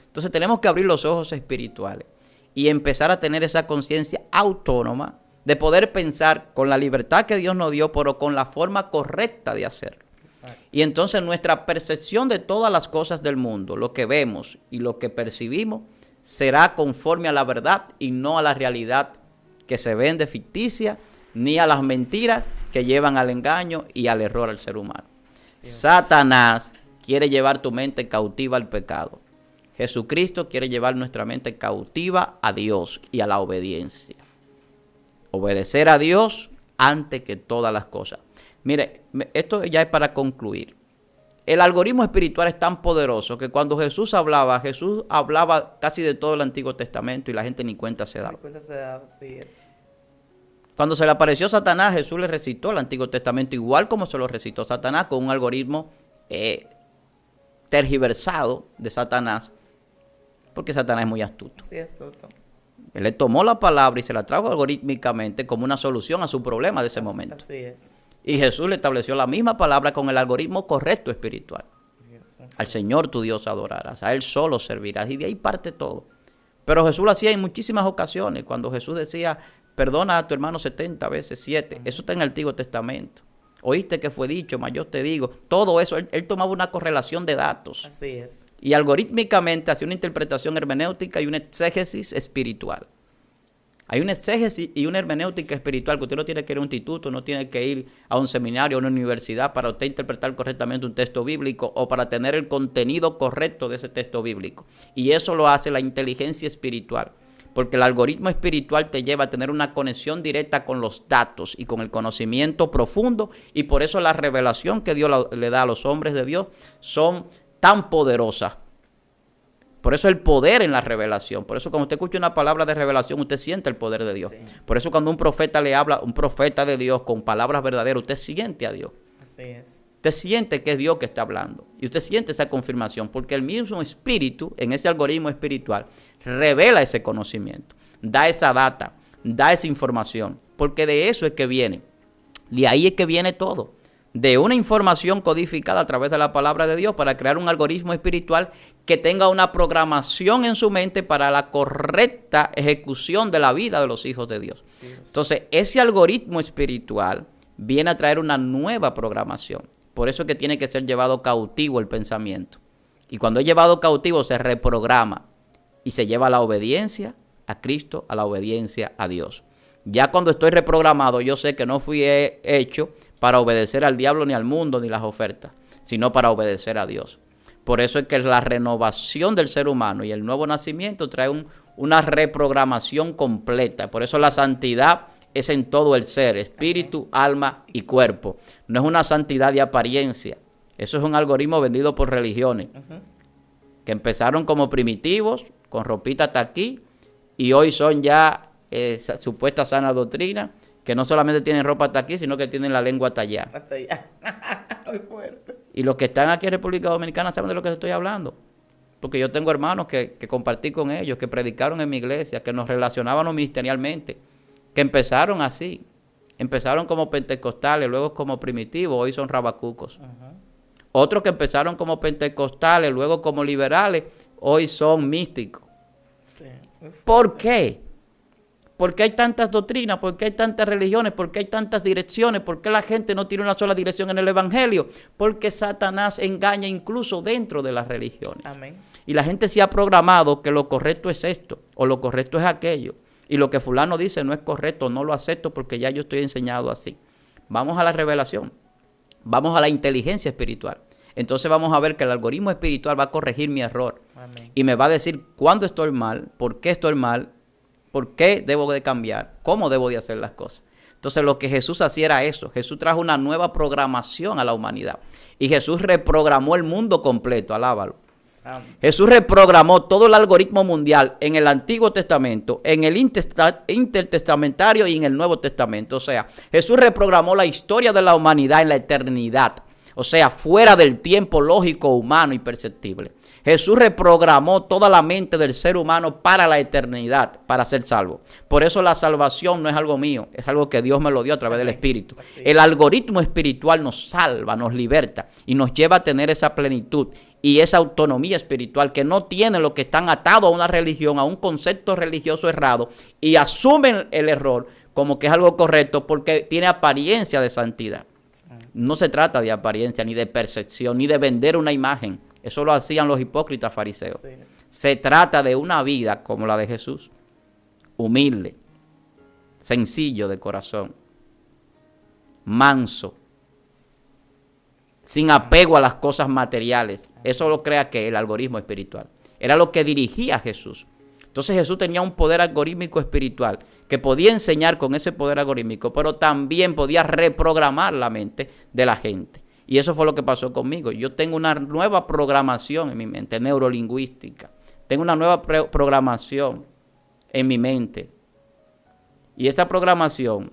Entonces tenemos que abrir los ojos espirituales y empezar a tener esa conciencia autónoma de poder pensar con la libertad que Dios nos dio, pero con la forma correcta de hacerlo. Exacto. Y entonces nuestra percepción de todas las cosas del mundo, lo que vemos y lo que percibimos, será conforme a la verdad y no a la realidad que se vende ficticia, ni a las mentiras que llevan al engaño y al error al ser humano. Dios. Satanás quiere llevar tu mente cautiva al pecado. Jesucristo quiere llevar nuestra mente cautiva a Dios y a la obediencia. Obedecer a Dios antes que todas las cosas. Mire, esto ya es para concluir. El algoritmo espiritual es tan poderoso que cuando Jesús hablaba casi de todo el Antiguo Testamento y la gente ni cuenta se daba. Así es. Cuando se le apareció Satanás, Jesús le recitó el Antiguo Testamento igual como se lo recitó Satanás, con un algoritmo tergiversado de Satanás, porque Satanás es muy astuto. Sí, astuto. Él le tomó la palabra y se la trajo algorítmicamente como una solución a su problema de ese momento. Así es. Y Jesús le estableció la misma palabra con el algoritmo correcto espiritual. Al Señor tu Dios adorarás, a Él solo servirás, y de ahí parte todo. Pero Jesús lo hacía en muchísimas ocasiones, cuando Jesús decía, perdona a tu hermano 70 veces 7. Eso está en el Antiguo Testamento. Oíste que fue dicho, mas yo te digo. Todo eso, él tomaba una correlación de datos. Así es. Y algorítmicamente hacía una interpretación hermenéutica y una exégesis espiritual. Hay una exégesis y una hermenéutica espiritual que usted no tiene que ir a un instituto, no tiene que ir a un seminario, a una universidad para usted interpretar correctamente un texto bíblico o para tener el contenido correcto de ese texto bíblico. Y eso lo hace la inteligencia espiritual, porque el algoritmo espiritual te lleva a tener una conexión directa con los datos y con el conocimiento profundo, y por eso la revelación que Dios le da a los hombres de Dios son tan poderosas. Por eso el poder en la revelación. Por eso cuando usted escucha una palabra de revelación, usted siente el poder de Dios. Sí. Por eso cuando un profeta le habla, un profeta de Dios con palabras verdaderas, usted siente a Dios. Así es. Usted siente que es Dios que está hablando. Y usted siente esa confirmación, porque el mismo espíritu, en ese algoritmo espiritual, revela ese conocimiento, da esa data, da esa información, porque de eso es que viene. De ahí es que viene todo. De una información codificada a través de la palabra de Dios para crear un algoritmo espiritual que tenga una programación en su mente para la correcta ejecución de la vida de los hijos de Dios. Entonces, ese algoritmo espiritual viene a traer una nueva programación. Por eso es que tiene que ser llevado cautivo el pensamiento. Y cuando es llevado cautivo se reprograma y se lleva a la obediencia a Cristo, a la obediencia a Dios. Ya cuando estoy reprogramado, yo sé que no fui hecho para obedecer al diablo ni al mundo ni las ofertas, sino para obedecer a Dios. Por eso es que la renovación del ser humano y el nuevo nacimiento trae una reprogramación completa. Por eso la santidad es en todo el ser, espíritu, alma y cuerpo. No es una santidad de apariencia. Eso es un algoritmo vendido por religiones, que empezaron como primitivos, con ropita hasta aquí, y hoy son ya supuesta sana doctrina, que no solamente tienen ropa hasta aquí, sino que tienen la lengua hasta allá. Hasta allá. Muy fuerte. Y los que están aquí en República Dominicana saben de lo que estoy hablando. Porque yo tengo hermanos que compartí con ellos, que predicaron en mi iglesia, que nos relacionábamos ministerialmente, que empezaron así. Empezaron como pentecostales, luego como primitivos, hoy son rabacucos. Otros que empezaron como pentecostales, luego como liberales, hoy son místicos. Sí, ¿por qué? ¿Por qué hay tantas doctrinas? ¿Por qué hay tantas religiones? ¿Por qué hay tantas direcciones? ¿Por qué la gente no tiene una sola dirección en el evangelio? Porque Satanás engaña incluso dentro de las religiones. Amén. Y la gente se ha programado que lo correcto es esto o lo correcto es aquello. Y lo que fulano dice no es correcto, no lo acepto porque ya yo estoy enseñado así. Vamos a la revelación. Vamos a la inteligencia espiritual. Entonces vamos a ver que el algoritmo espiritual va a corregir mi error. Amén. Y me va a decir cuándo estoy mal, por qué estoy mal, por qué debo de cambiar, cómo debo de hacer las cosas. Entonces lo que Jesús hacía era eso. Jesús trajo una nueva programación a la humanidad. Y Jesús reprogramó el mundo completo, alábalo. Jesús reprogramó todo el algoritmo mundial en el Antiguo Testamento, en el Intertestamentario y en el Nuevo Testamento. O sea, Jesús reprogramó la historia de la humanidad en la eternidad. O sea, fuera del tiempo lógico, humano y perceptible. Jesús reprogramó toda la mente del ser humano para la eternidad, para ser salvo. Por eso la salvación no es algo mío, es algo que Dios me lo dio a través del Espíritu. El algoritmo espiritual nos salva, nos liberta y nos lleva a tener esa plenitud y esa autonomía espiritual que no tienen los que están atados a una religión, a un concepto religioso errado y asumen el error como que es algo correcto porque tiene apariencia de santidad. No se trata de apariencia, ni de percepción, ni de vender una imagen. Eso lo hacían los hipócritas fariseos. Sí. Se trata de una vida como la de Jesús. Humilde, sencillo de corazón, manso, sin apego a las cosas materiales. Eso lo crea que el algoritmo espiritual. Era lo que dirigía a Jesús. Entonces Jesús tenía un poder algorítmico espiritual que podía enseñar con ese poder algorítmico, pero también podía reprogramar la mente de la gente. Y eso fue lo que pasó conmigo. Yo tengo una nueva programación en mi mente, neurolingüística. Tengo una nueva programación en mi mente. Y esa programación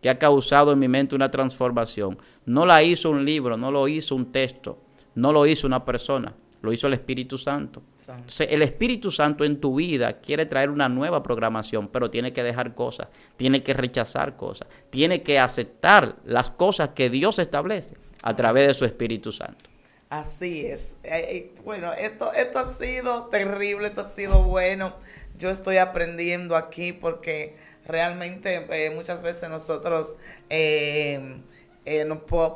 que ha causado en mi mente una transformación, no la hizo un libro, no lo hizo un texto, no lo hizo una persona. lo hizo el Espíritu Santo. Santo. Entonces, el Espíritu Santo en tu vida quiere traer una nueva programación, pero tiene que dejar cosas, tiene que rechazar cosas, tiene que aceptar las cosas que Dios establece a través de su Espíritu Santo. Así es. Bueno, esto ha sido terrible, esto ha sido bueno. Yo estoy aprendiendo aquí porque realmente muchas veces nosotros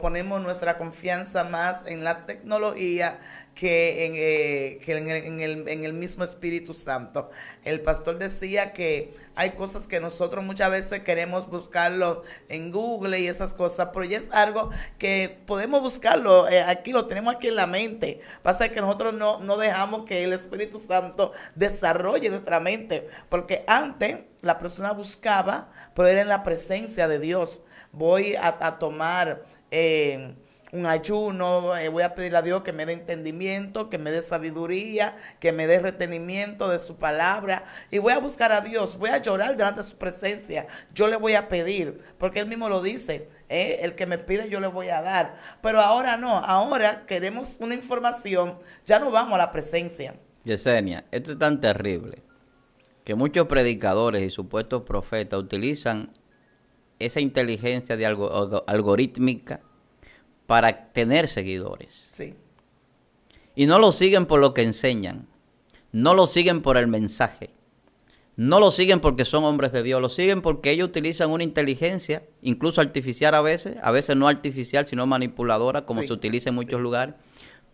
ponemos nuestra confianza más en la tecnología que en el mismo Espíritu Santo. El pastor decía que hay cosas que nosotros muchas veces queremos buscarlo en Google y esas cosas, pero ya es algo que podemos buscarlo, aquí lo tenemos aquí en la mente. Pasa que nosotros no dejamos que el Espíritu Santo desarrolle nuestra mente, porque antes la persona buscaba poder en la presencia de Dios. Voy a tomar un ayuno, voy a pedirle a Dios que me dé entendimiento, que me dé sabiduría, que me dé retenimiento de su palabra, y voy a buscar a Dios, voy a llorar delante de su presencia, yo le voy a pedir, porque Él mismo lo dice, el que me pide yo le voy a dar. Pero ahora no, ahora queremos una información, ya no vamos a la presencia. Yesenia, esto es tan terrible que muchos predicadores y supuestos profetas utilizan esa inteligencia de algorítmica para tener seguidores. Sí. Y no lo siguen por lo que enseñan, no lo siguen por el mensaje, no lo siguen porque son hombres de Dios, lo siguen porque ellos utilizan una inteligencia, incluso artificial a veces no artificial, sino manipuladora, como se utiliza en muchos lugares,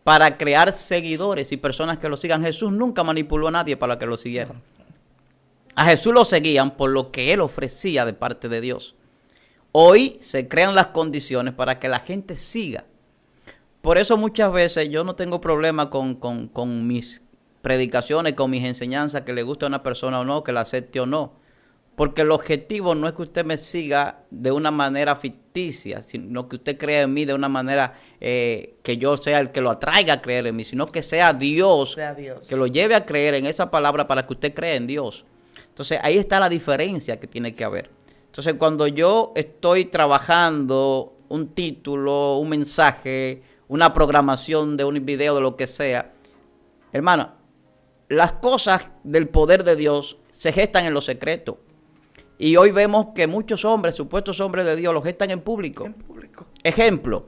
para crear seguidores y personas que lo sigan. Jesús nunca manipuló a nadie para que lo siguieran. A Jesús lo seguían por lo que Él ofrecía de parte de Dios. Hoy se crean las condiciones para que la gente siga. Por eso muchas veces yo no tengo problema con mis predicaciones, con mis enseñanzas, que le guste a una persona o no, que la acepte o no. Porque el objetivo no es que usted me siga de una manera ficticia, sino que usted crea en mí de una manera que yo sea el que lo atraiga a creer en mí, sino que sea Dios, que lo lleve a creer en esa palabra para que usted crea en Dios. Entonces ahí está la diferencia que tiene que haber. Entonces, cuando yo estoy trabajando un título, un mensaje, una programación de un video, de lo que sea, hermano, las cosas del poder de Dios se gestan en lo secreto. Y hoy vemos que muchos hombres, supuestos hombres de Dios, lo gestan en público. En público. Ejemplo,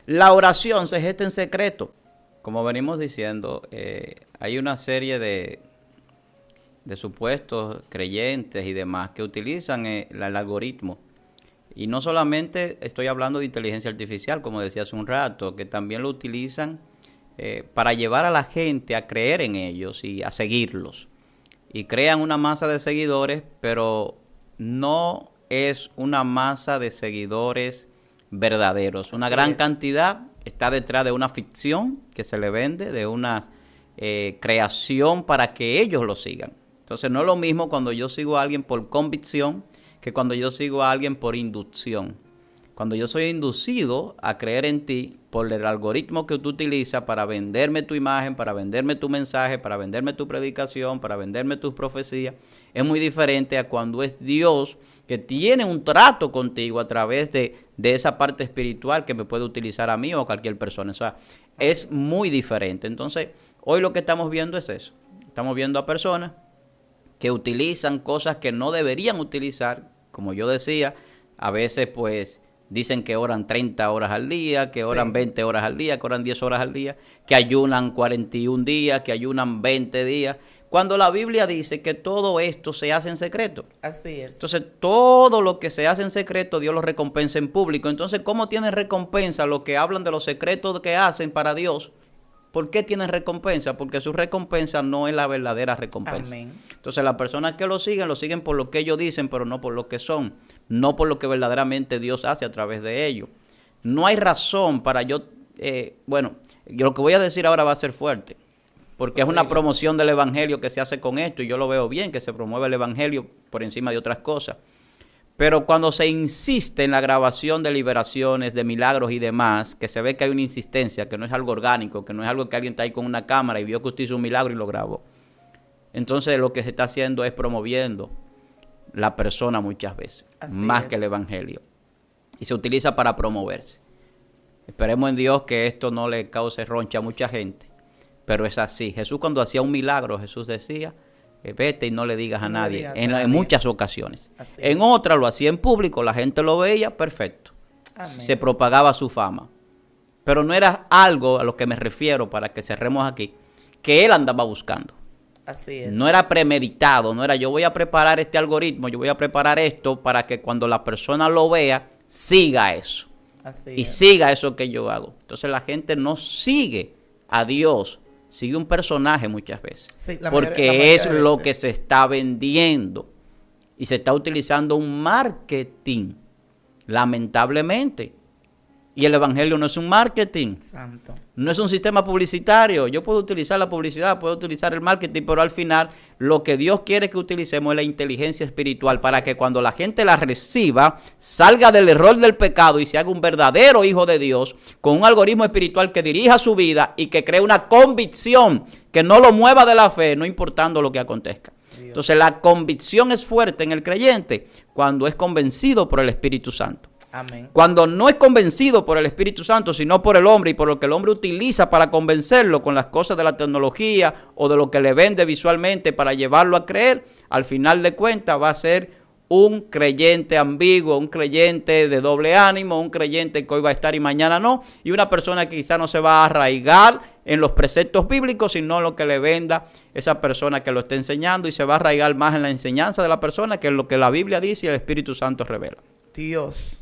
la oración se gesta en secreto. Como venimos diciendo, hay una serie de supuestos creyentes y demás que utilizan el algoritmo. Y no solamente estoy hablando de inteligencia artificial, como decía hace un rato, que también lo utilizan para llevar a la gente a creer en ellos y a seguirlos. Y crean una masa de seguidores, pero no es una masa de seguidores verdaderos. Una gran cantidad está detrás de una ficción que se le vende, de una creación para que ellos lo sigan. Entonces no es lo mismo cuando yo sigo a alguien por convicción que cuando yo sigo a alguien por inducción. Cuando yo soy inducido a creer en ti por el algoritmo que tú utilizas para venderme tu imagen, para venderme tu mensaje, para venderme tu predicación, para venderme tus profecías, es muy diferente a cuando es Dios que tiene un trato contigo a través de esa parte espiritual que me puede utilizar a mí o a cualquier persona. O sea, es muy diferente. Entonces, hoy lo que estamos viendo es eso. Estamos viendo a personas que utilizan cosas que no deberían utilizar, como yo decía, a veces pues dicen que oran 30 horas al día, que oran 20 horas al día, que oran 10 horas al día, que ayunan 41 días, que ayunan 20 días, cuando la Biblia dice que todo esto se hace en secreto. Así es. Entonces, todo lo que se hace en secreto, Dios lo recompensa en público. Entonces, ¿cómo tienen recompensa los que hablan de los secretos que hacen para Dios? ¿Por qué tienen recompensa? Porque su recompensa no es la verdadera recompensa. Amén. Entonces, las personas que lo siguen por lo que ellos dicen, pero no por lo que son. No por lo que verdaderamente Dios hace a través de ellos. No hay razón para yo lo que voy a decir ahora va a ser fuerte. Porque es una promoción del evangelio que se hace con esto. Y yo lo veo bien, que se promueve el evangelio por encima de otras cosas. Pero cuando se insiste en la grabación de liberaciones, de milagros y demás, que se ve que hay una insistencia, que no es algo orgánico, que no es algo que alguien está ahí con una cámara y vio que usted hizo un milagro y lo grabó. Entonces lo que se está haciendo es promoviendo la persona muchas veces, más que el evangelio. Y se utiliza para promoverse. Esperemos en Dios que esto no le cause roncha a mucha gente, pero es así. Jesús cuando hacía un milagro, Jesús decía, vete y no le digas a No le nadie, digas a en nadie. muchas ocasiones. Así En es. otras lo hacía en público, la gente lo veía, perfecto. Amén. Se propagaba su fama. Pero no era algo a lo que me refiero, para que cerremos aquí, que él andaba buscando. Así es. No era premeditado, no era yo voy a preparar este algoritmo, yo voy a preparar esto para que cuando la persona lo vea, siga eso. Así Y es. siga eso que yo hago. Entonces la gente no sigue a Dios, sigue un personaje muchas veces. Sí, la porque mayoría es de lo veces. que se está vendiendo. Y se está utilizando un marketing, lamentablemente. Y el evangelio no es un marketing. Santo. No es un sistema publicitario. Yo puedo utilizar la publicidad, puedo utilizar el marketing, pero al final lo que Dios quiere que utilicemos es la inteligencia espiritual para que cuando la gente la reciba, salga del error del pecado y se haga un verdadero hijo de Dios con un algoritmo espiritual que dirija su vida y que cree una convicción que no lo mueva de la fe, no importando lo que acontezca. Entonces la convicción es fuerte en el creyente cuando es convencido por el Espíritu Santo. Amén. Cuando no es convencido por el Espíritu Santo, sino por el hombre y por lo que el hombre utiliza para convencerlo con las cosas de la tecnología o de lo que le vende visualmente para llevarlo a creer, al final de cuentas va a ser un creyente ambiguo, un creyente de doble ánimo, un creyente que hoy va a estar y mañana no, y una persona que quizá no se va a arraigar en los preceptos bíblicos, sino lo que le venda esa persona que lo está enseñando, y se va a arraigar más en la enseñanza de la persona que en lo que la Biblia dice y el Espíritu Santo revela. Dios.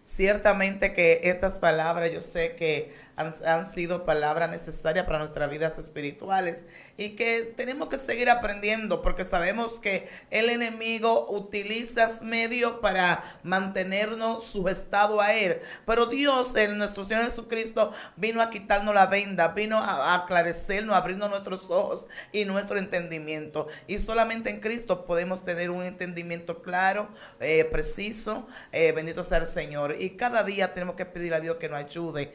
Ciertamente que estas palabras yo sé que han sido palabras necesarias para nuestras vidas espirituales y que tenemos que seguir aprendiendo porque sabemos que el enemigo utiliza medios para mantenernos sujetados a él. Pero Dios, en nuestro Señor Jesucristo, vino a quitarnos la venda, vino a aclarecernos, a abrirnos nuestros ojos y nuestro entendimiento. Y solamente en Cristo podemos tener un entendimiento claro, preciso. Bendito sea el Señor. Y cada día tenemos que pedir a Dios que nos ayude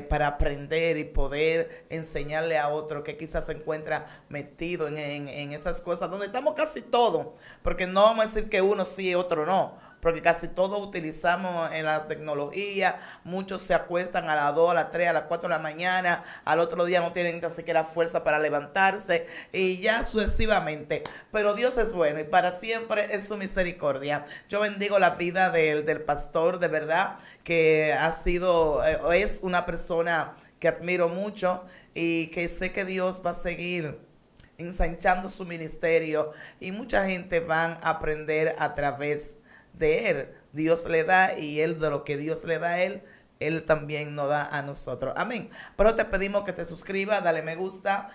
para aprender y poder enseñarle a otro que quizás se encuentra metido en esas cosas donde estamos casi todos, porque no vamos a decir que uno sí y otro no, porque casi todos utilizamos en la tecnología. Muchos se acuestan a las 2, a las 3, a las 4 de la mañana, al otro día no tienen ni siquiera fuerza para levantarse y ya sucesivamente. Pero Dios es bueno y para siempre es su misericordia. Yo bendigo la vida del pastor, de verdad, que ha sido, es una persona que admiro mucho y que sé que Dios va a seguir ensanchando su ministerio y mucha gente van a aprender a través de él. Dios le da y él de lo que Dios le da a él también nos da a nosotros. Amén. Pero te pedimos que te suscribas, dale me gusta,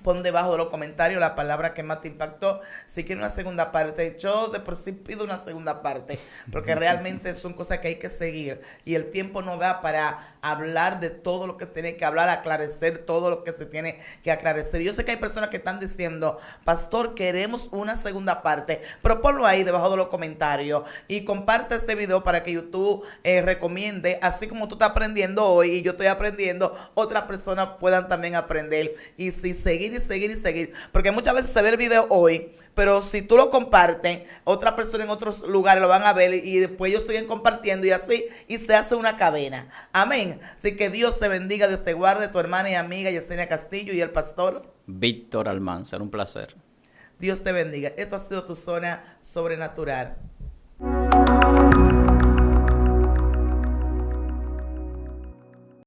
pon debajo de los comentarios la palabra que más te impactó. Si quieres una segunda parte, yo de por sí pido una segunda parte, porque realmente son cosas que hay que seguir y el tiempo no da para hablar de todo lo que se tiene que hablar, aclarecer todo lo que se tiene que aclarecer. Yo sé que hay personas que están diciendo, pastor, queremos una segunda parte, pero ponlo ahí debajo de los comentarios y comparte este video para que YouTube recomiende, así como tú estás aprendiendo hoy y yo estoy aprendiendo, otras personas puedan también aprender y si seguir y seguir, porque muchas veces se ve el video hoy, pero si tú lo compartes, otras personas en otros lugares lo van a ver y después ellos siguen compartiendo y así, y se hace una cadena. Amén. Así que Dios te bendiga, Dios te guarde, tu hermana y amiga Yesenia Castillo y el pastor Víctor Almanzar, un placer. Dios te bendiga. Esto ha sido tu zona sobrenatural.